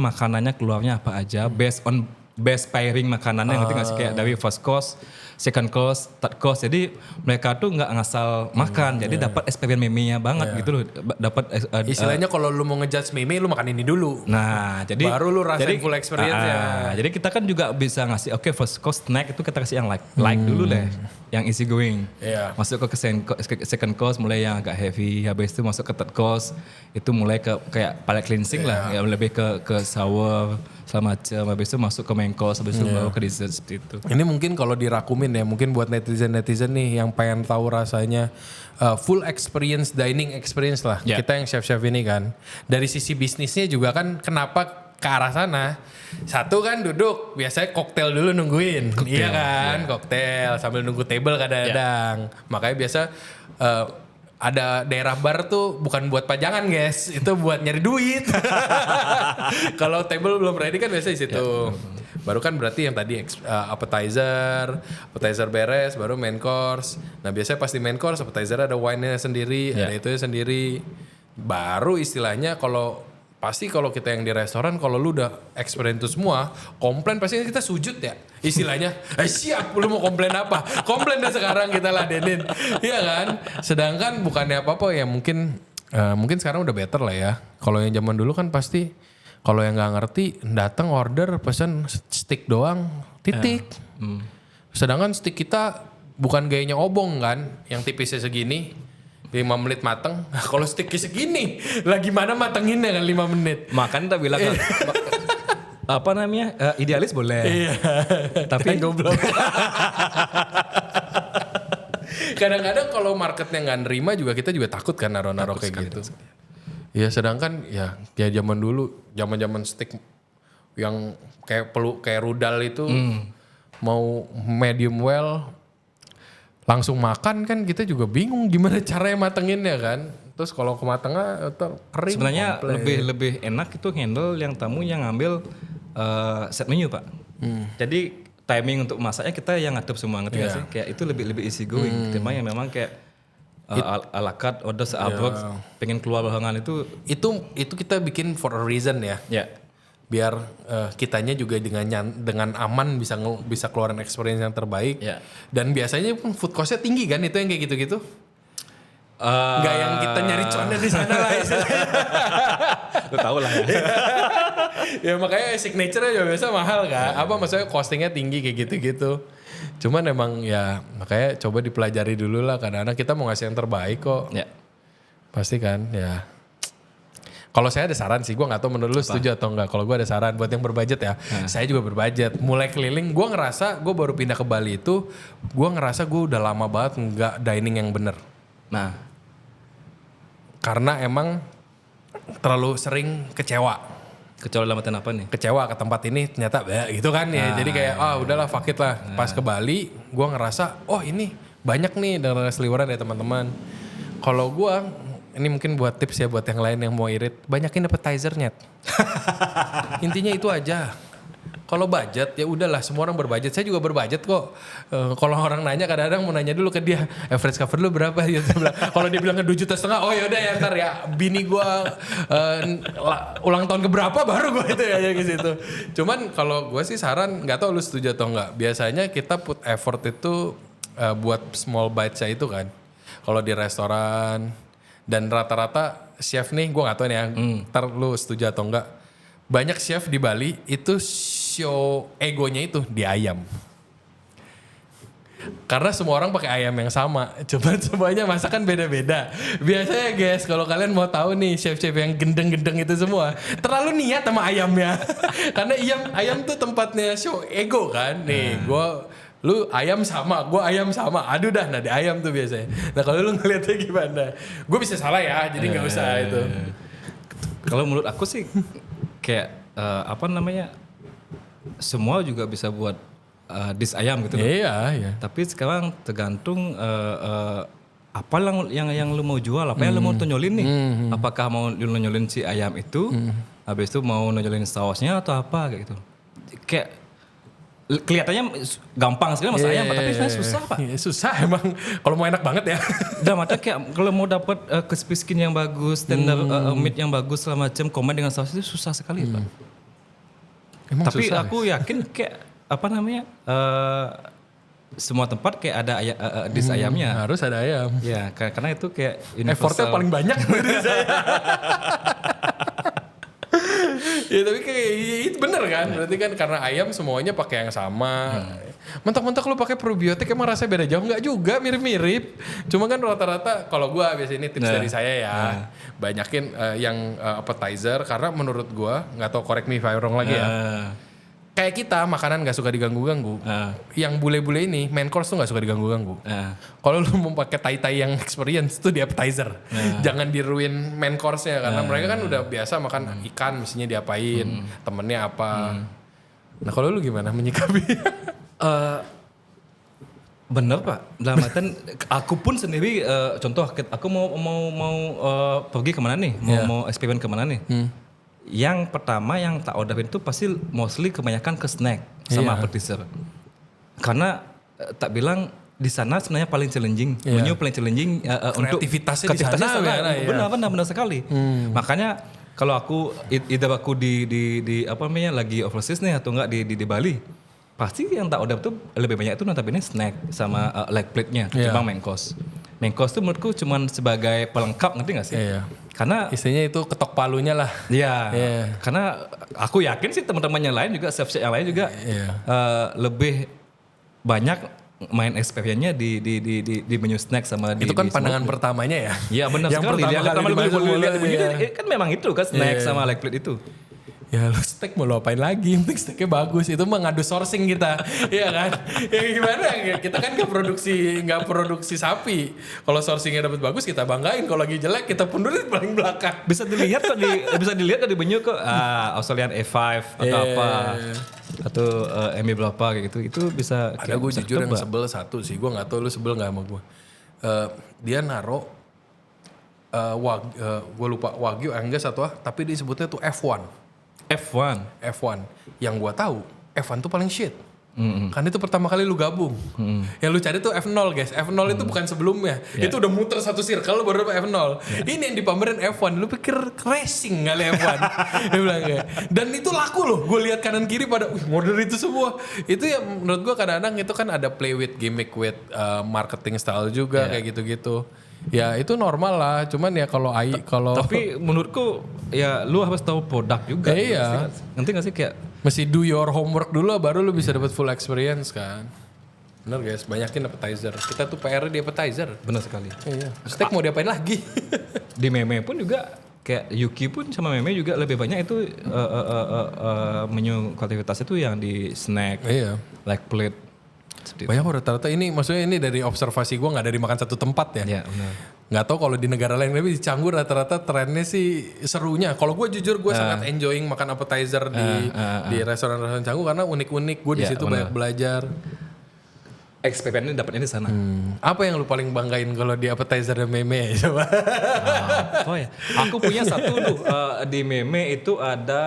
makanannya keluarnya apa aja based on best pairing makanannya ngerti nggak sih kayak dari first course, second course, third course. Jadi mereka tuh nggak ngasal makan, jadi dapat experience meme-nya banget gitu loh. Dapat Istilahnya kalau lu mau ngejudge meme, lu makan ini dulu. nah, jadi Baru lu rasain full experience-nya. Jadi kita kan juga bisa ngasih first course snack itu kita kasih yang like dulu deh, yang easy going. Iya. Masuk ke second course mulai yang agak heavy, habis itu masuk ke third course itu mulai ke kayak palate cleansing lah, ya lebih ke sour segala macam. Habis itu masuk ke main course, habis itu baru ke dessert seperti itu. Ini mungkin kalau dirakumin ya, mungkin buat netizen-netizen nih yang pengen tahu rasanya full experience, dining experience lah. Yeah. Kita yang chef-chef ini kan. Dari sisi bisnisnya juga kan kenapa ke arah sana. Satu kan duduk, biasanya koktail dulu nungguin. Iya kan, koktail sambil nunggu table kadang-kadang. Makanya biasa ada daerah bar tuh bukan buat pajangan guys, itu buat nyari duit. Kalau table belum ready kan biasa di situ. Baru kan berarti yang tadi appetizer beres, baru main course. Nah biasanya pas di main course appetizer ada wine-nya sendiri, ada itunya sendiri. Baru istilahnya kalau kita yang di restoran, kalau lu udah experience itu semua, komplain pasti kita sujud ya. Istilahnya, siap lu mau komplain apa? Komplain dah sekarang kita ladenin. Iya kan? Sedangkan bukannya apa-apa ya mungkin sekarang udah better lah ya. Kalau yang zaman dulu kan pasti, kalau yang gak ngerti datang order pesen stick doang, titik. Sedangkan stick kita bukan gayanya obong kan, yang tipisnya segini. 5 menit mateng. Nah, kalau sticknya segini, lah gimana matenginnya kan 5 menit? Makan tak bilang apa namanya idealis boleh. Iya. Tapi goblok. Kadang-kadang kalau marketnya nggak nerima juga kita juga takut kan naruh-naruh kayak gitu. Iya, sedangkan ya zaman dulu, zaman stick yang kayak rudal itu mau medium well langsung makan kan kita juga bingung gimana caranya matenginnya kan. Terus kalau kematangan kering. sebenarnya lebih enak itu handle yang tamu yang ngambil set menu Pak. Jadi timing untuk masaknya kita yang ngatur semua ngerti nggak sih? Kayak itu lebih easy going. Ketimbang yang memang kayak ala carte order seabrek pengen keluar bahangan itu kita bikin for a reason ya. ya. Biar kitanya juga dengan aman bisa keluarin experience yang terbaik. Ya. Dan biasanya pun food cost-nya tinggi kan itu yang kayak gitu-gitu. Nggak yang kita nyari cuannya di sana lah istilahnya. Lu tahu lah ya. Ya makanya signature-nya juga biasa mahal kan. Apa maksudnya costingnya tinggi kayak gitu-gitu. Cuman emang ya makanya coba dipelajari dulu lah. Kadang-kadang kita mau ngasih yang terbaik kok. Ya. Pasti kan ya. Kalau saya ada saran sih, gue gak tahu menurut lu setuju atau enggak. Kalau gue ada saran buat yang berbudget ya, saya juga berbudget. Mulai keliling, gue ngerasa, gue baru pindah ke Bali itu, gue ngerasa gue udah lama banget nggak dining yang bener. Nah, karena emang terlalu sering kecewa. kecuali dalam artian apa nih? Kecewa ke tempat ini ternyata gitu kan ya. Jadi kayak, udahlah fuck it lah. Pas ke Bali, gue ngerasa, oh ini banyak nih dengan seliweran dari teman-teman. Kalau gue, ini mungkin buat tips ya buat yang lain yang mau irit. Banyakin appetizer-nya. Intinya itu aja. Kalau budget ya udahlah semua orang berbudget. Saya juga berbudget kok. Kalau orang nanya kadang-kadang mau nanya dulu ke dia. Average cover lu berapa? Kalau dia bilang 2,5 juta. Oh yaudah ya ntar ya. Bini gue ulang tahun keberapa baru gue itu ya ke situ. Cuman kalau gue sih saran gak tau lu setuju atau enggak. Biasanya kita put effort itu buat small bites itu kan. Kalau di restoran. Dan rata-rata chef nih, gue gak tau nih ya, ntar lu setuju atau enggak. Banyak chef di Bali itu show egonya itu di ayam. Karena semua orang pakai ayam yang sama. Coba semuanya masakan beda-beda. Biasanya guys, kalau kalian mau tahu nih chef-chef yang gendeng-gendeng itu semua, terlalu niat sama ayamnya. Karena ayam tuh tempatnya show ego kan. Nih, lu ayam sama, gue ayam sama. Aduh dah, nah di ayam tuh biasanya. Nah kalau lu ngeliatnya gimana? Gue bisa salah ya, jadi gak usah itu. Kalau menurut aku sih kayak semua juga bisa buat dish ayam gitu loh. Iya. Tapi sekarang tergantung apa yang lu mau jual, apa yang lu mau tonjolin nih. Apakah mau lu nonjolin si ayam itu, habis itu mau nonjolin sausnya atau apa kayak gitu. Kayak kelihatannya gampang sekali masak ayam, tapi sebenarnya susah Pak. Iya, susah emang. Kalau mau enak banget ya. Dalam artian kayak kalau mau dapat crispy skin yang bagus, tender meat yang bagus segala macam, combine dengan saus itu susah sekali Pak. Emang Tapi susah, aku yakin kayak apa namanya semua tempat kayak ada dish ayamnya. Harus ada ayam. Ya karena itu kayak Effortnya paling banyak dari saya. Ya tapi kayak itu bener kan, berarti kan karena ayam semuanya pakai yang sama. Mentok-mentok lu pakai probiotik emang rasanya beda jauh? Nggak juga, mirip-mirip. Cuma kan rata-rata kalau gua biasanya ini tips dari saya ya, banyakin yang appetizer karena menurut gua, nggak tahu correct me if I'm wrong lagi ya. Kayak kita makanan nggak suka diganggu-ganggu. Yang bule-bule ini main course tuh nggak suka diganggu-ganggu. Kalau lu mau pakai tai-tai yang experience tuh di appetizer. Jangan diruin main course-nya karena mereka kan udah biasa makan ikan, mestinya diapain, temennya apa. Nah kalau lu gimana menyikapi? Bener Pak. Dalam artian aku pun sendiri contoh aku mau pergi kemana nih, mau eksperimen kemana nih. Yang pertama yang tak orderin itu pasti mostly kebanyakan ke snack sama appetizer. Karena tak bilang di sana sebenarnya paling challenging, menu paling challenging untuk Kreativitasnya di sana. Benar sekali. Makanya kalau aku either aku di apa namanya lagi overseas nih atau enggak di Bali, pasti yang tak order tuh lebih banyak itu notabene snack sama leg plate-nya ketimbang main course. Main course tuh menurutku cuman sebagai pelengkap, ngerti gak sih? Karena istilahnya itu ketok palunya lah. Iya. Karena aku yakin sih teman-teman yang lain juga, chef-chef yang lain juga lebih banyak main experience-nya di menu snack sama itu kan pandangan pertamanya ya. Iya benar sekali. Yang pertama kali kan memang itu kan snack sama leg plate itu. Ya lu steak mau lu apain lagi, yang penting steaknya bagus. Itu mah ngadu sourcing kita. Iya kan? Ya gimana, kita kan gak produksi sapi. Kalau sourcingnya dapat bagus kita banggain, kalau lagi jelek kita pundurin paling belakang. Bisa dilihat di menu kok Australian A5 atau apa atau MB berapa kayak gitu. Itu bisa ada gue jujur yang sebel satu sih, gue gak tahu lu sebel gak sama gue. Dia naro gue lupa Wagyu Angus atau tapi disebutnya tuh F1. Yang gua tahu F1 tuh paling shit. Kan itu pertama kali lu gabung. Yang lu cari tuh F0 guys. F0 itu bukan sebelumnya. Itu udah muter satu circle baru dapet F0. Ini yang dipamerin F1. Lu pikir racing kali F1. Dia bilang kayak. Dan itu laku loh. Gue lihat kanan kiri pada order itu semua. Itu ya menurut gua kadang-kadang itu kan ada play with gimmick with marketing style juga kayak gitu-gitu. Ya itu normal lah, cuman ya kalau tapi menurutku ya lu harus tahu produk juga. Iya. Nanti nggak sih kayak mesti do your homework dulu baru lu bisa dapat full experience kan. Bener guys, banyakin appetizer. Kita tuh PR di appetizer. Bener sekali. Iya. Steak mau diapain lagi? Di meme pun juga kayak Yuki pun sama meme juga lebih banyak itu menu kreativitas itu yang di snack, like plate. Banyak rata-rata ini, maksudnya ini dari observasi gue nggak dari makan satu tempat ya. Iya benar. Nggak tahu kalau di negara lain, tapi di Canggu rata-rata trennya sih serunya. Kalau gue jujur gue sangat enjoying makan appetizer di restoran-restoran Canggu karena unik-unik. Gue di situ banyak belajar. Experience-nya dapatnya di sana. Apa yang lu paling banggain kalau di appetizer dan meme coba? Oh ya, aku punya satu tuh di meme itu ada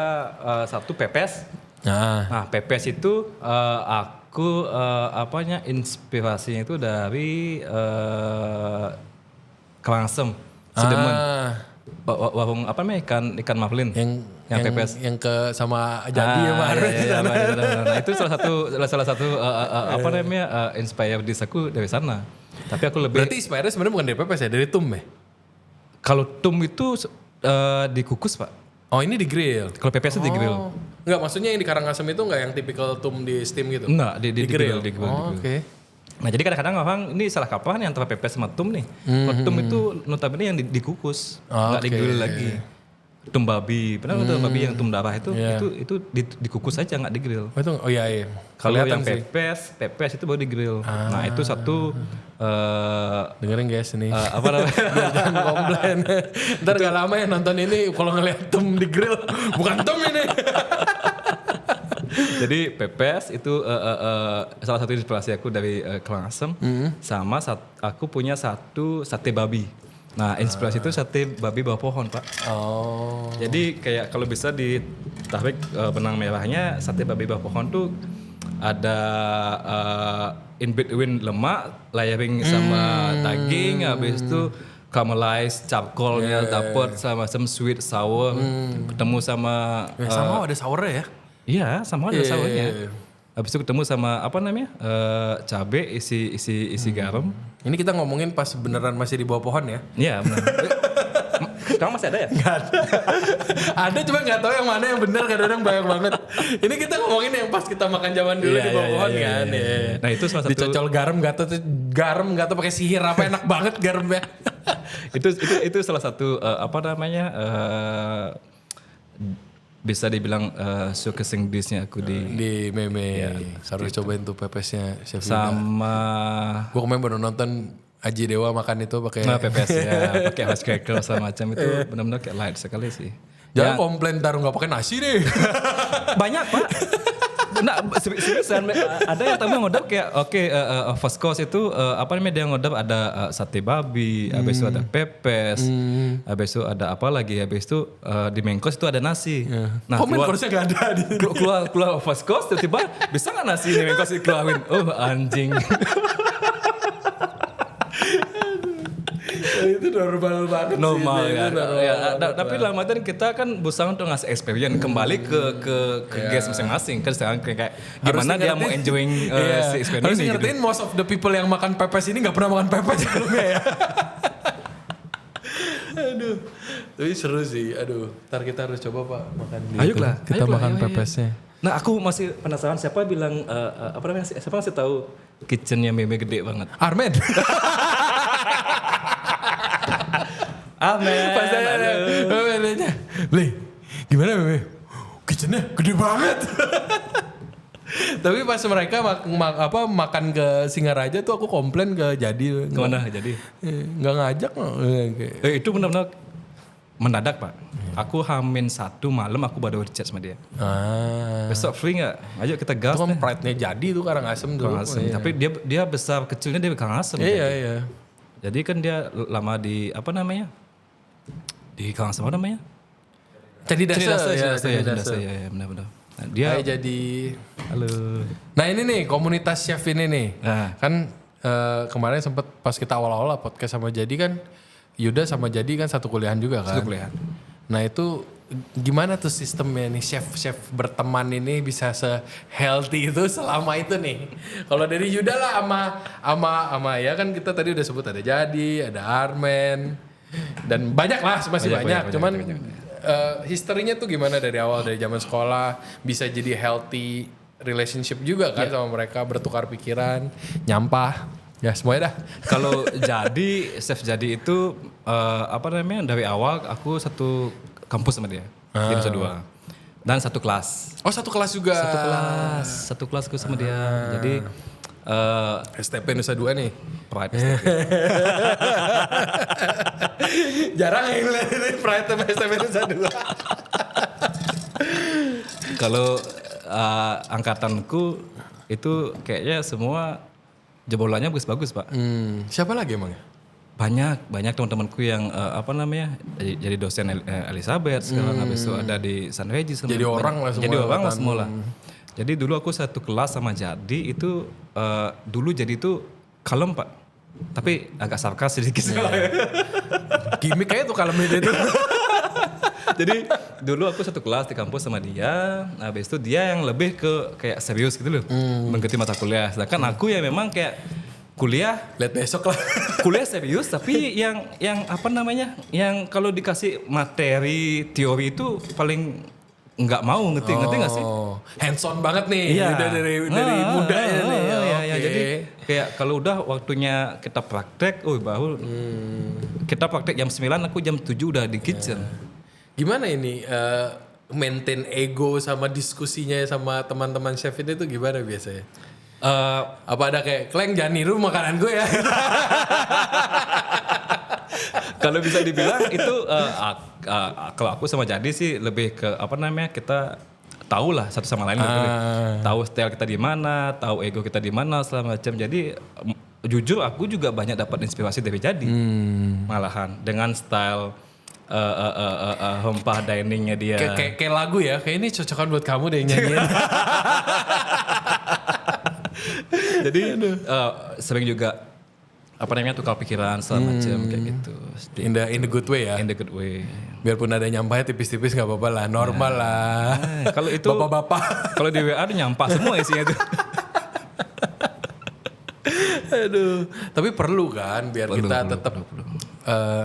satu pepes. Nah pepes itu aku inspirasinya itu dari Kerangsem, Cidemen. Warung apa namanya ikan maflin yang pepes yang ke sama Jadi Nah itu salah satu apa namanya inspire di aku dari sana. Tapi aku lebih berarti inspire sebenarnya bukan dari pepes ya, dari tum ya? Kalau tum itu dikukus Pak. Oh ini di grill. Kalau pepes itu di grill. Enggak, maksudnya yang di Karangasem itu enggak yang tipikal tum di steam gitu? Enggak, di grill. Oke. Nah jadi kadang-kadang orang ini salah kaprah nih antara pepes sama tum nih. Kalau tum itu notabene yang dikukus, nggak digrill lagi. Tum babi, pernah tum babi yang tum darah itu dikukus aja nggak digrill. Oh iya. Kalau yang pepes itu baru digrill. Nah itu satu. Dengerin guys ini. Apa namanya? Jangan komplain. Ntar gak lama ya nonton ini kalau ngeliat tum digrill, bukan tum ini. Jadi pepes itu salah satu inspirasi aku dari Karangasem. Sama aku punya satu sate babi. Nah inspirasi itu sate babi bawah pohon Pak. Oh. Jadi kayak kalau bisa ditarik benang merahnya sate babi bawah pohon tuh ada in between lemak, layering sama daging, habis itu caramelized charcoalnya dapat sama some sweet sour, ketemu sama Sama ada sournya ya? iya sama ada sournya. Iya. Habis itu ketemu sama apa namanya cabe isi garam. Ini kita ngomongin pas beneran masih di bawah pohon ya? Iya benar. Kamu masih ada ya? Gak ada. Ada cuma gak tahu yang mana yang benar, kadang-kadang banyak banget. Ini kita ngomongin yang pas kita makan zaman dulu di bawah pohon kan. Iya. Nah itu salah satu. Dicocol garam gak tau pakai sihir apa enak banget garamnya. itu salah satu apa namanya bisa dibilang showcasing dishnya aku Di meme. Harus cobain tuh pepesnya Chef Yuda. sama Gue kemarin baru nonton Aji Dewa makan itu pakai pepes ya, pakai rice cracker sama macam itu benar-benar kayak light sekali sih. Jangan komplain taruh nggak pakai nasi deh. Banyak Pak. Nah, seriusan ada yang tamu ngodap kayak first course itu apa namanya dia ngodap ada sate babi, habis itu ada pepes, habis itu ada apa lagi, habis itu di main course itu ada nasi. Nah, Main course-nya nggak ada di keluar first course tiba-tiba bisa nggak nasi di main course dikeluarin? Oh anjing. itu normal banget Normal sih. ya. Tapi dalam artian kita kan berusaha untuk ngasih experience kembali ke guest masing-masing kan sekarang kayak gimana dia mau enjoying si experience harus ini ngertiin gitu. most of the people yang makan pepes ini nggak pernah makan pepes sebelumnya ya. Aduh, tapi seru sih. Aduh, ntar kita harus coba Pak makan di Ayolah, itu. Kita ayolah, makan ayo. pepesnya. Nah aku masih penasaran siapa bilang apa namanya siapa masih tahu kitchennya meme gede banget. Armen. Amen. Pas ada Memenya. Le, gimana Meme? Kitchennya gede banget. Tapi pas mereka makan ke Singaraja tuh aku komplain ke Jadi. Kemana jadi? Nggak ngajak. Itu benar-benar mendadak Pak. Aku H-1 malam aku baru chat sama dia. Besok free nggak? Ayo kita gas. Itu kan pride-nya Jadi tuh Karangasem dulu. Karangasem. Tapi dia besar kecilnya dia Karangasem. Iya. Jadi kan dia lama di apa namanya? Di Karangasem apa namanya? Cendidasa Ya benar-benar. Nah, dia jadi. halo. Nah ini nih komunitas chef ini nih. Nah. Kan kemarin sempet pas kita awal-awal podcast sama Jadi kan Yuda sama Jadi kan satu kuliahan juga kan. Satu kuliahan. Nah itu gimana tuh sistemnya nih chef berteman ini bisa se-healthy itu selama itu nih. Kalau dari Yuda lah sama ya kan kita tadi udah sebut ada Jadi, ada Armen dan banyak lah masih banyak. Cuman historinya tuh gimana dari awal dari zaman sekolah bisa jadi healthy relationship juga kan sama mereka bertukar pikiran, nyampah. Ya semuanya dah. Kalau chef Jadi itu apa namanya dari awal aku satu kampus sama dia di Nusa Dua dan satu kelas. Oh satu kelas juga. Satu kelas aku sama dia. Jadi STP Nusa Dua nih. pride STP. Jarang yang lihat ini Pride STP Nusa Dua. Kalau angkatanku itu kayaknya semua jebolannya bagus-bagus Pak. Siapa lagi emang? Banyak teman-temanku yang apa namanya jadi dosen Elizabeth sekarang habis itu ada di San Regis. Jadi orang lah semua. Jadi orang lah semua lah. Jadi dulu aku satu kelas sama Jadi itu dulu Jadi itu kalem Pak. Tapi agak sarkas sedikit. Gimik kayaknya tuh kalau itu. Jadi dulu aku satu kelas di kampus sama dia. Habis itu dia yang lebih ke kayak serius gitu loh. Mengikuti mata kuliah. Sedangkan aku yang memang kayak kuliah Lihat besok lah. kuliah serius tapi yang apa namanya yang kalau dikasih materi teori itu paling nggak mau ngerti nggak sih? Hands on banget nih. Iya. Udah dari muda ya nih. Iya, Oke. jadi kayak kalau udah waktunya kita praktek, baru kita praktek jam 9, aku jam 7 udah di kitchen. Gimana ini maintain ego sama diskusinya sama teman-teman chef ini tuh gimana biasanya? Apa ada kayak Kleng jangan niru makanan gue ya? Kalau bisa dibilang itu kalau aku sama Jadi sih lebih ke apa namanya kita tahu lah satu sama lain gitu. Tahu style kita di mana, tahu ego kita di mana segala macam. Jadi jujur aku juga banyak dapat inspirasi dari Jadi. Malahan dengan style hempah diningnya dia. Kayak lagu ya, kayak ini cocokan buat kamu deh nyanyiin. Jadi sering juga tukar pikiran segala macam kayak gitu. In the good way ya. In the good way. Biarpun ada nyampahnya tipis-tipis nggak apa-apa lah, normal lah. Kalau itu bapak-bapak. Kalau di WA ada nyampah semua isinya itu. Aduh, tapi perlu kan biar kita tetap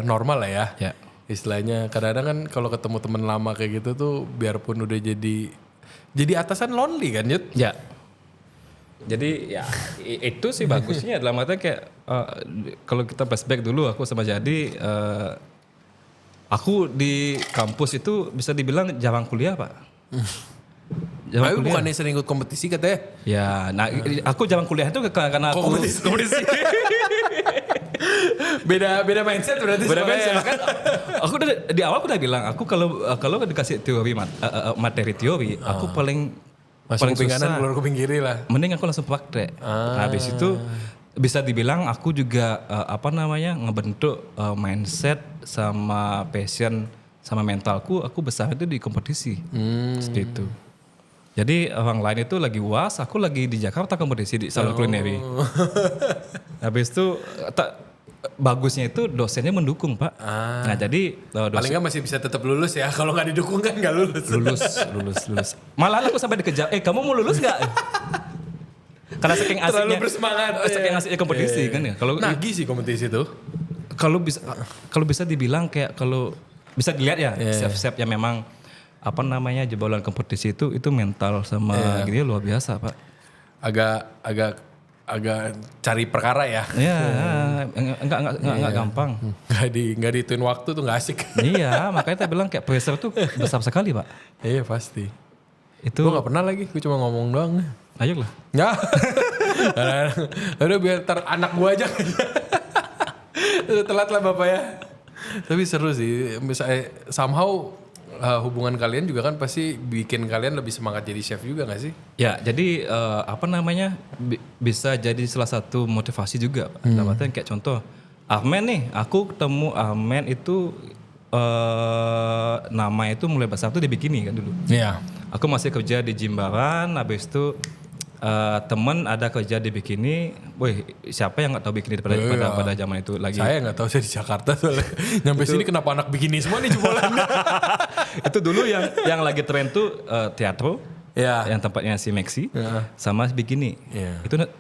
normal lah ya. Ya. Istilahnya kadang-kadang kan kalau ketemu teman lama kayak gitu tuh biarpun udah jadi atasan lonely kan, Yud? Ya. Jadi ya itu sih bagusnya dalam artinya kayak kalau kita flashback dulu aku sama Jadi aku di kampus itu bisa dibilang jarang kuliah, Pak. Tapi bukannya sering ikut kompetisi katanya? Ya, nah aku jarang kuliah itu karena aku kompetisi. beda mindset berarti. Beda mindset kan. Aku di awal aku udah bilang aku kalau dikasih teori materi teori, aku paling kuping susah. kanan keluar kuping kiri lah. Mending aku langsung praktek. Habis itu bisa dibilang aku juga ngebentuk mindset sama passion sama mentalku. Aku besar itu di kompetisi. Seperti itu. Jadi orang lain itu lagi UAS, aku lagi di Jakarta kompetisi di Salon Culinary. Habis itu bagusnya itu dosennya mendukung, Pak. Nah jadi paling nggak masih bisa tetap lulus ya. Kalau nggak didukung kan nggak lulus. Lulus. Malah aku sampai dikejar. Kamu mau lulus nggak? Karena saking asiknya. Terlalu bersemangat. Saking asiknya kompetisi kan ya. Kalau nagih sih kompetisi itu. Kalau bisa dibilang kayak kalau bisa dilihat ya chef-chef yang memang jebolan kompetisi itu mental sama gini luar biasa, Pak. Agak cari perkara ya. Iya, enggak gampang. Enggak dituin waktu tuh enggak asik. Iya, makanya saya bilang kayak pressure tuh besar sekali, Pak. Iya, pasti. Itu gue enggak pernah lagi, gue cuma ngomong doang. Ayo lah. Ya. Udah biar anak gue aja. Telat lah Bapak ya. Tapi seru sih, misalnya somehow hubungan kalian juga kan pasti bikin kalian lebih semangat jadi chef juga gak sih? Ya, jadi bisa jadi salah satu motivasi juga, Pak. Dalam artian kayak contoh, Ahmed nih, aku ketemu Ahmed itu nama itu mulai besar tuh di Bikini kan dulu. Iya. Aku masih kerja di Jimbaran, habis itu temen ada kerja di Bikini. Wih, siapa yang nggak tahu Bikini pada zaman itu lagi? Saya nggak tahu, saya di Jakarta soalnya. Nyampe sini kenapa anak Bikini semua nih jebolan? Itu dulu yang lagi tren tuh teatro, yang tempatnya si Maxi, sama Bikini.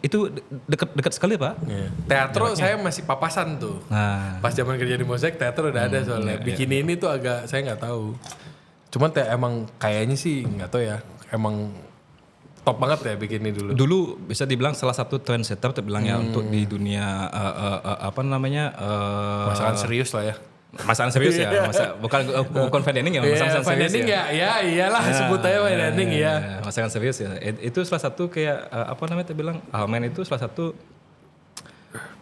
Itu dekat sekali, Pak. Teatro saya masih papasan tuh. Nah. Pas zaman kerja di Mosaic teatro udah ada soalnya. Bikini ini tuh agak saya nggak tahu. Cuman emang kayaknya sih nggak tahu ya. Emang top banget ya Bikini dulu. Dulu bisa dibilang salah satu trendsetter terbilang ya untuk di dunia masakan serius lah ya. Masakan serius ya, bukan fine dining ya, masakan serius ya. Iyalah sebut aja fine dining ya. Masakan serius ya. Itu salah satu kayak terbilang Almen itu salah satu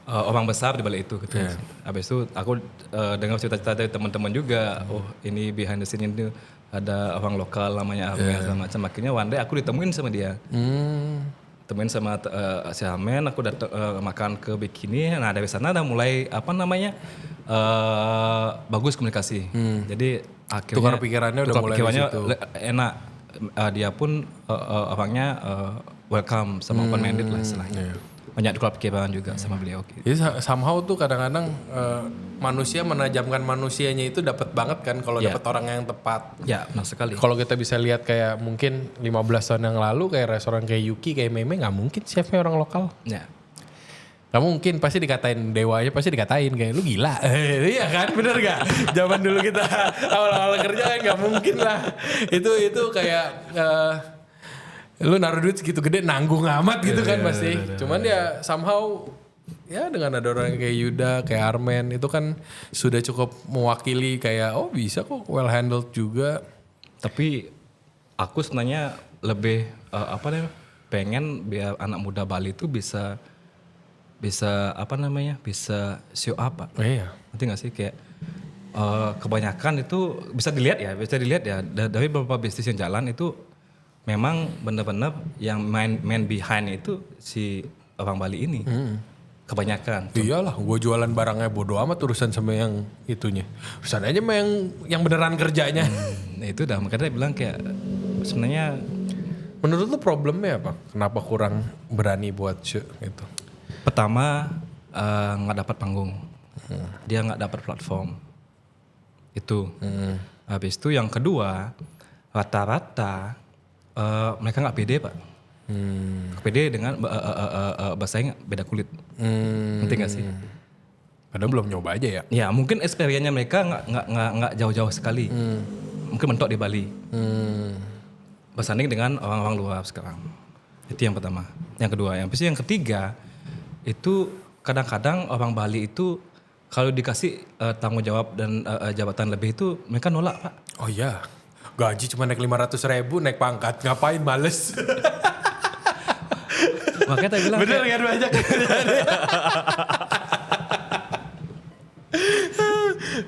orang besar di balik itu gitu. Habis itu aku dengar cerita-cerita dari teman-teman juga, ini behind the scene itu ada orang lokal namanya Ahmed sama macam. Akhirnya one day aku ditemuin sama dia. Temuin sama si Amen, aku datang makan ke Bikini. Nah dari sana udah mulai bagus komunikasi. Jadi akhirnya tukar pikirannya udah mulai di situ. Enak. Dia pun orangnya welcome sama open minded lah istilahnya. Banyak tukar pikiran juga sama beliau. Gitu. Jadi somehow tuh kadang-kadang manusia menajamkan manusianya itu dapat banget kan kalau dapat orang yang tepat. Ya, benar sekali. Kalau kita bisa lihat kayak mungkin 15 tahun yang lalu kayak restoran kayak Yuki, kayak Meme nggak mungkin chefnya orang lokal. Ya. Gak mungkin, pasti dikatain dewanya, pasti dikatain kayak lu gila. Iya kan, bener gak? Zaman dulu kita awal-awal kerja kan gak mungkin lah. Itu kayak lu naruh duit segitu gede nanggung amat gitu kan pasti. Cuman ya somehow ya dengan ada orang kayak Yuda, kayak Armen itu kan sudah cukup mewakili kayak bisa kok well handled juga. Tapi aku sebenarnya lebih pengen biar anak muda Bali itu bisa show up, Pak. Iya. Nanti nggak sih kayak kebanyakan itu bisa dilihat ya dari beberapa bisnis yang jalan itu memang benar-benar yang main behind itu si orang Bali ini. Kebanyakan. Iyalah, gue jualan barangnya bodo amat urusan sama yang itunya. Urusan aja sama yang beneran kerjanya. Nah itu dah makanya dia bilang kayak sebenarnya Menurut lu problemnya apa? Kenapa kurang berani buat show gitu? pertama nggak dapat panggung, dia nggak dapat platform itu. Habis itu yang kedua rata-rata mereka nggak pede pak. Pede dengan bahasanya beda kulit. Ngerti nggak sih? Padahal belum nyoba aja ya. Ya mungkin experience-nya mereka nggak jauh-jauh sekali. Mungkin mentok di Bali. Bersanding dengan orang-orang luar sekarang. Itu yang pertama. Yang kedua, yang ketiga itu kadang-kadang orang Bali itu kalau dikasih tanggung jawab dan jabatan lebih itu mereka nolak pak. Oh iya, gaji cuma naik 500.000 naik pangkat, ngapain males? Makanya saya bilang Bener kan banyak.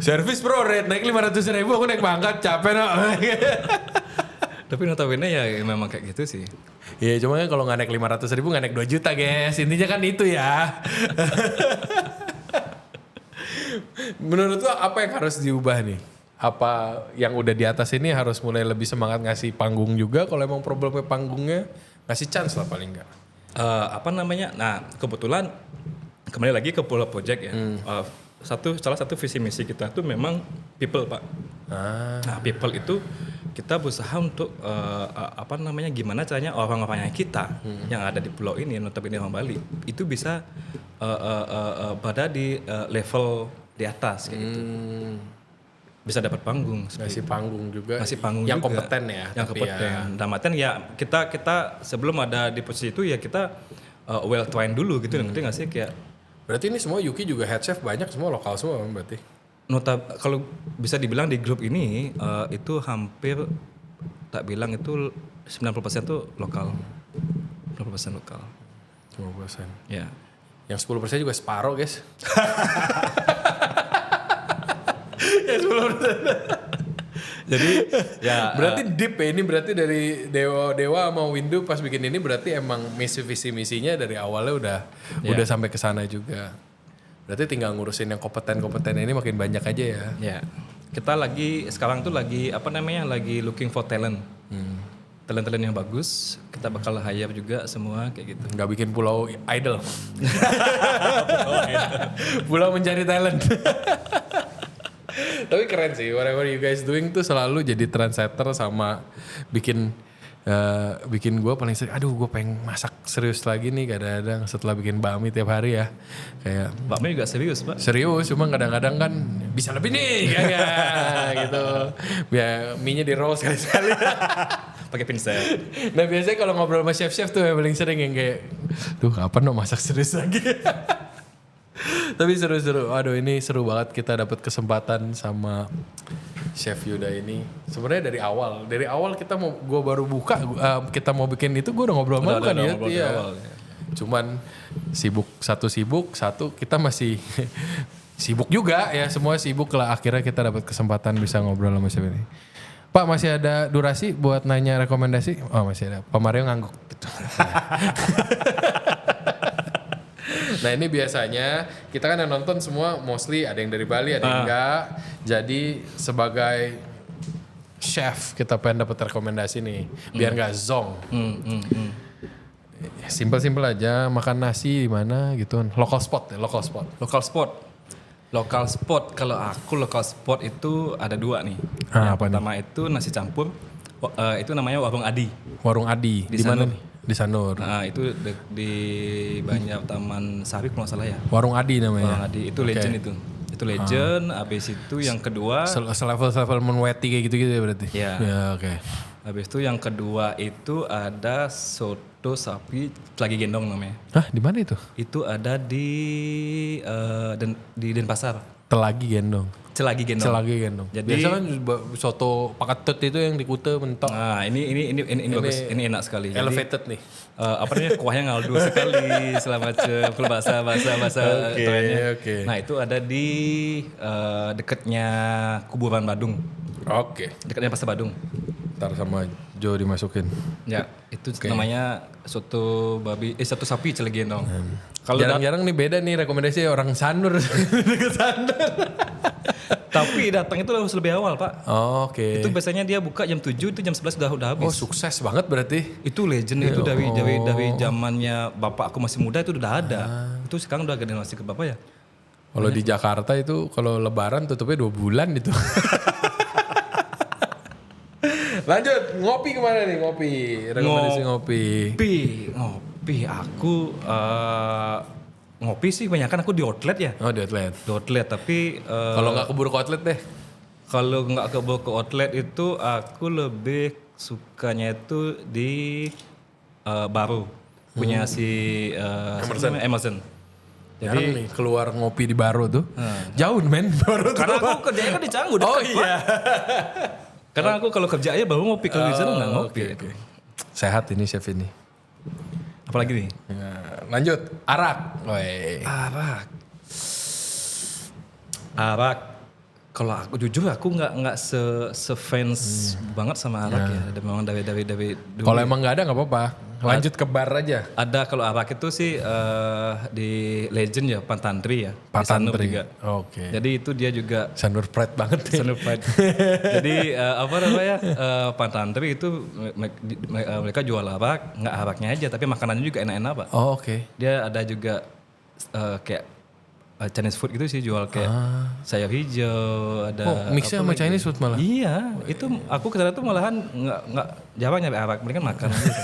Service pro rate naik 500.000 aku naik pangkat capek no. tapi notabene ya memang kayak gitu sih. Ya cuma kan kalau nggak naik 500.000 nggak naik 2 juta guys. Intinya kan itu ya. Menurut lo apa yang harus diubah nih? Apa yang udah di atas ini harus mulai lebih semangat ngasih panggung juga? Kalau emang problemnya panggungnya ngasih chance lah paling nggak. Nah kebetulan kembali lagi ke Pulau Project ya. Salah satu visi misi kita tuh memang people pak. Nah people itu kita berusaha untuk gimana caranya orang-orangnya kita yang ada di pulau ini notabene orang Bali itu bisa pada di level di atas kayak gitu. Bisa dapat panggung. Ngasih panggung juga. Ngasih panggung yang juga. Kompeten ya. Yang kompeten. Dalam artian ya kita sebelum ada di posisi itu ya kita well trained dulu gitu. Ngerti nggak sih kayak. Berarti ini semua Yuki juga head chef banyak semua lokal semua kan berarti. Kalau bisa dibilang di grup ini itu hampir tak bilang itu 90% tuh lokal. 90% lokal. 10%. Ya. Yang 10% juga separuh guys. Yang 10%. Jadi ya berarti deep ya ini berarti dari Dewa sama Windu pas bikin ini berarti emang visi misinya dari awalnya udah sampai ke sana juga. Berarti tinggal ngurusin yang kompeten ini makin banyak aja ya. Ya. Kita sekarang tuh lagi looking for talent. Talent-talent yang bagus, kita bakal hire juga semua kayak gitu. Nggak bikin pulau idol. Pulau mencari talent. Tapi keren sih, whatever you guys doing tuh selalu jadi trendsetter sama bikin gue paling sering, aduh gue pengen masak serius lagi nih kadang-kadang setelah bikin bakmi tiap hari ya. Kayak bakmi juga serius pak? Serius, cuma kadang-kadang kan bisa lebih nih kayak gitu. Biar mie-nya di roll sekali-sekali. Pakai pinset. Nah biasanya kalau ngobrol sama chef-chef tuh yang paling sering yang kayak, tuh kapan masak serius lagi. Tapi seru-seru. Aduh ini seru banget kita dapat kesempatan sama Chef Yuda ini. Sebenarnya dari awal gue baru buka kita mau bikin itu gue udah ngobrol sama kan ya. Iya. Cuman satu kita masih sibuk juga ya, semua sibuk lah. Akhirnya kita dapat kesempatan bisa ngobrol sama Chef ini. Pak masih ada durasi buat nanya rekomendasi? Oh masih ada. Pak Mario ngangguk. Nah ini biasanya kita kan yang nonton semua mostly ada yang dari Bali ada yang enggak. Jadi sebagai chef kita pengen dapat rekomendasi nih biar nggak zong. Simpel aja makan nasi di mana gitu. Local spot. Kalau aku local spot itu ada 2 nih. Yang pertama itu nasi campur. Itu namanya Warung Adi. Warung Adi. Di mana nih? Di Sanur. Nah itu di banyak Taman Sari kalau nggak salah ya. Warung Adi namanya. Warung Adi itu legend itu. Itu legend. Habis itu yang kedua. Selevel Menweti kayak gitu ya berarti. Ya. Ya oke. Habis itu yang kedua itu ada soto sapi Telagi Gendong namanya. Hah di mana itu? Itu ada di Denpasar. Telagi Gendong. Celagi Gendong. Jadi biasa kan soto paketut itu yang di Kuta mentok. Nah, ini bagus. Ini enak sekali. Elevated nih. Kuahnya ngaldu sekali selama kalau bahasa toyannya. Oke. Nah, itu ada di dekatnya Kuburan Badung. Oke. Dekatnya Pasar Badung. Ntar sama Jo dimasukin. Ya, itu namanya soto sapi Cilegon dong. Kalau Jarang-jarang nih beda nih rekomendasi orang Sanur. Dekat Sanur. tapi datang itu harus lebih awal, Pak. Oke. Itu biasanya dia buka jam 7, itu jam 11 udah habis. Oh sukses banget berarti. Itu legend itu dari zamannya bapak aku masih muda itu udah ada. Itu sekarang udah generasi ke bapak ya. Kalau di Jakarta itu kalau lebaran tutupnya 2 bulan itu. Lanjut, ngopi kemana nih ngopi? Rekomendasi ngopi. Ngopi aku ngopi sih kebanyakan aku di outlet ya. Oh di outlet. Di outlet tapi Kalau nggak keburu ke outlet deh. kalau nggak ke outlet itu aku lebih sukanya itu di Baru punya si Emerson. Jadi nih keluar ngopi di Baru tuh. Jauh men Baru tuh. Karena aku kerjanya kan di Canggu dekat, Oh iya. Karena aku kalau kerja aja baru ngopi, kalau di sana nggak ngopi. Oke. Sehat ini chef ini. Apalagi nih? Ya, lanjut, arak. Woi. Arak. Kalau aku jujur aku nggak fans banget sama arak ya. Dan memang dari dulu. Kalau emang nggak ada nggak apa-apa. Lanjut ke bar aja. Ada kalau arak itu sih di Legend ya, Pantantri ya. Pak Di Sanur Tantri. juga. Oke. Jadi itu dia juga Sanur Pride banget nih. Sanur Pride. Jadi Pantantri itu mereka jual arak, nggak araknya aja tapi makanannya juga enak-enak, Pak. Oh oke. Dia ada juga kayak Chinese food gitu sih, jual kayak sayur hijau, ada. Oh mixnya sama Chinese food malah. Iya, itu aku kesana tuh malahan nggak jarang nyampe arak, mereka makan aja.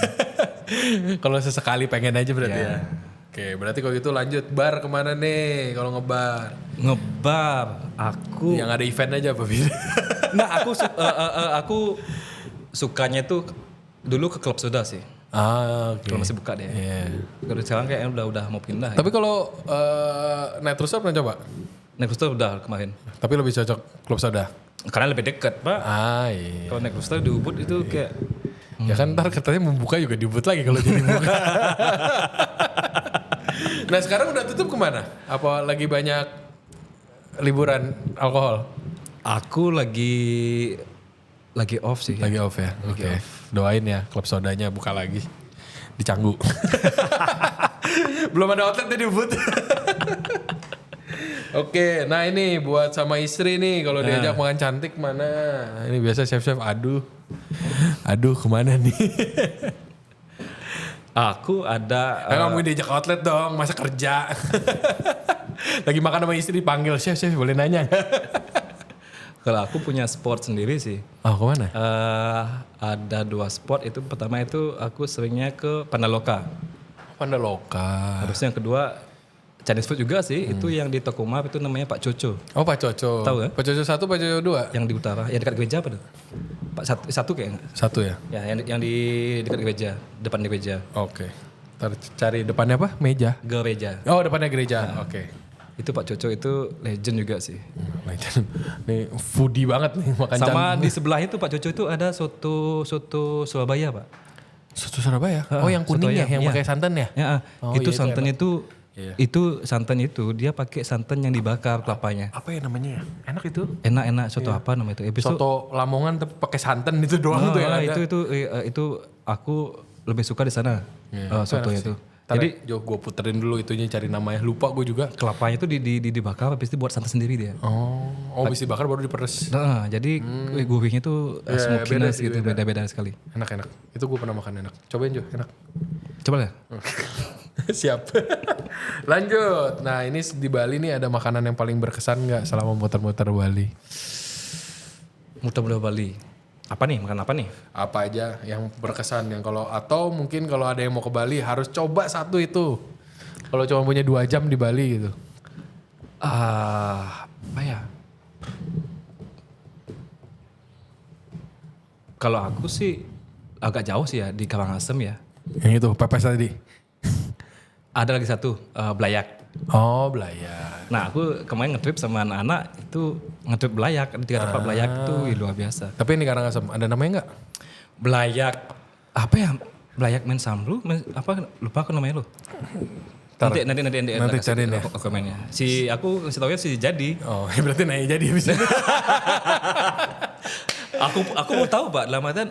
Kalau sesekali pengen aja berarti Iya. ya. Oke, berarti kalau gitu lanjut bar kemana nih? Kalau ngebar, Ngebar, aku. yang ada event aja apa beda? Nah, aku sukanya tuh dulu ke klub soda sih. Oke. Kalau masih buka deh. Iya. Kalau sekarang kayaknya udah mau pindah. Tapi kalau Night Rooster pernah coba? Next Rooster udah kemarin. Tapi lebih cocok klub soda. Karena lebih dekat, Pak. Iya. Kalau Next Rooster di Ubud itu kayak Ya kan ntar katanya membuka juga diubut lagi kalau jadi buka. Nah sekarang udah tutup kemana? Apa lagi banyak liburan alkohol? aku lagi off sih. Lagi off ya? Oke. Doain ya klub sodanya buka lagi. Di Canggu. Belum ada outlet di Ubud. Oke, nah ini buat sama istri nih kalau diajak makan cantik mana? Ini biasa chef-chef aduh kemana nih? Aku ada Nggak mungkin diajak outlet dong, masa kerja. Lagi makan sama istri dipanggil, chef boleh nanya nggak? kalau aku punya sport sendiri sih. Oh kemana? Ada 2 sport, itu pertama itu aku seringnya ke Pandaloka. Pandaloka. Terus yang kedua Chinese food juga sih, itu yang di Tokomar itu namanya Pak Coco. Oh Pak Coco. Tahu kan? Pak Coco 1, Pak Coco 2? Yang di utara, yang dekat gereja apa tuh? Pak satu kayaknya. 1 ya? Ya, yang di dekat gereja, depan gereja. Oke. Ntar cari depannya apa? Meja? Gereja. Oh depannya gereja, oke. Itu Pak Coco itu legend juga sih. Legend. Nih foodie banget nih makan Sama di sebelah itu Pak Coco itu ada soto Surabaya, Pak. Soto Surabaya? Oh yang kuning soto ya? Yang iya. pakai santan ya? Ya, Oh, itu iya, itu santan enak. itu santan itu dia pakai santan yang dibakar kelapanya. Apa ya namanya ya? Enak itu? Enak soto apa namanya itu? Soto Lamongan tapi pakai santan itu doang tuh yang ada. itu aku lebih suka di sana sotonya itu. Jadi gue puterin dulu itunya cari namanya. Lupa gue juga. Kelapanya itu dibakar habis itu buat santan sendiri dia. Oh habis dibakar baru diperes. Nah, jadi gurihnya tuh smokiness gitu, beda-beda sekali. Enak. Itu gue pernah makan enak. Cobain Jo, enak. Coba ya. Siap. Lanjut. Nah ini di Bali nih ada makanan yang paling berkesan gak selama muter-muter Bali? Muter-muter Bali. Apa nih? Makan apa nih? Apa aja yang berkesan yang kalau atau mungkin kalau ada yang mau ke Bali harus coba satu itu. Kalau cuma punya 2 jam di Bali gitu. Apa ya? Kalau aku sih agak jauh sih ya di Karangasem ya. Yang itu pepes tadi. Ada lagi satu belayak. Oh belayak. Nah aku kemarin ngetrip sama anak-anak itu ngetrip belayak. Ada 3 tempat belayak itu luar biasa. Tapi ini Karangasem ada namanya nggak? Belayak apa ya? Belayak Mensamru? Apa lupa aku namanya lo. Nanti cariin ya. Komennya. Aku kasih tau ya si Jadi. Oh berarti naik jadi habis ini. Aku mau tahu Pak, dalam artian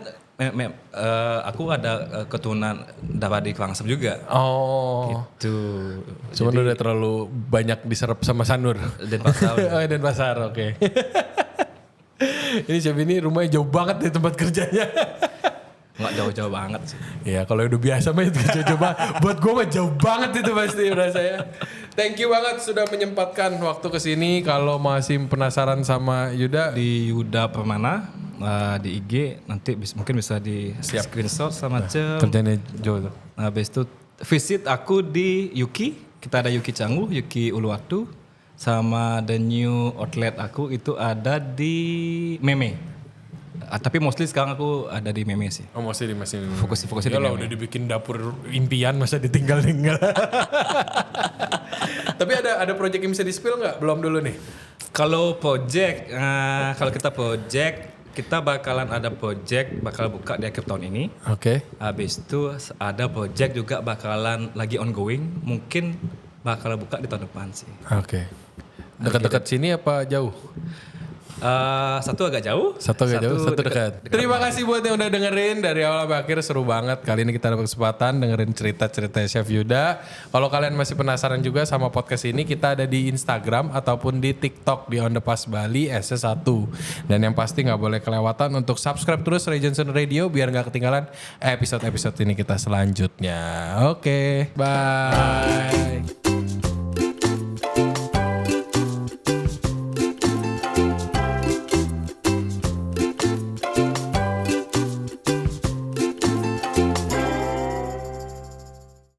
aku ada keturunan dapat di Klangsem juga. Oh. Gitu. Cuman udah terlalu banyak diserap sama Sanur. Denpasar. Oh, Denpasar, oke. Ini chef ini rumahnya jauh banget dari tempat kerjanya. Nggak jauh-jauh banget sih. Ya kalau udah biasa mah itu jauh banget. Buat gue mah jauh banget itu pasti rasanya. Thank you banget sudah menyempatkan waktu kesini. Kalau masih penasaran sama Yuda. Di Yuda Permana di IG nanti mungkin bisa di screenshot sama Kerjanya jauh tuh. Habis itu visit aku di Yuki. Kita ada Yuki Canggu, Yuki Uluwatu. Sama the new outlet aku itu ada di Meme. Tapi mostly sekarang aku ada di Meme sih. Oh masih di masih Fokusnya di ya lah Meme. udah dibikin dapur impian masa ditinggal-tinggal. Tapi ada project yang bisa di-spill nggak? Belum dulu nih. Kalau project, kalau kita bakalan ada project bakal buka di akhir tahun ini. Oke. Habis itu ada project juga bakalan lagi ongoing, mungkin bakal buka di tahun depan sih. Oke. Dekat-dekat sini apa jauh? Satu agak jauh. Satu dekat. Terima kasih buat yang udah dengerin dari awal sampai akhir, seru banget. Kali ini kita dapat kesempatan dengerin cerita-cerita Chef Yuda. Kalau kalian masih penasaran juga sama podcast ini, kita ada di Instagram ataupun di TikTok di On The Pass Bali SS1. Dan yang pasti nggak boleh kelewatan untuk subscribe terus Regency Radio biar nggak ketinggalan episode-episode ini kita selanjutnya. Oke, bye.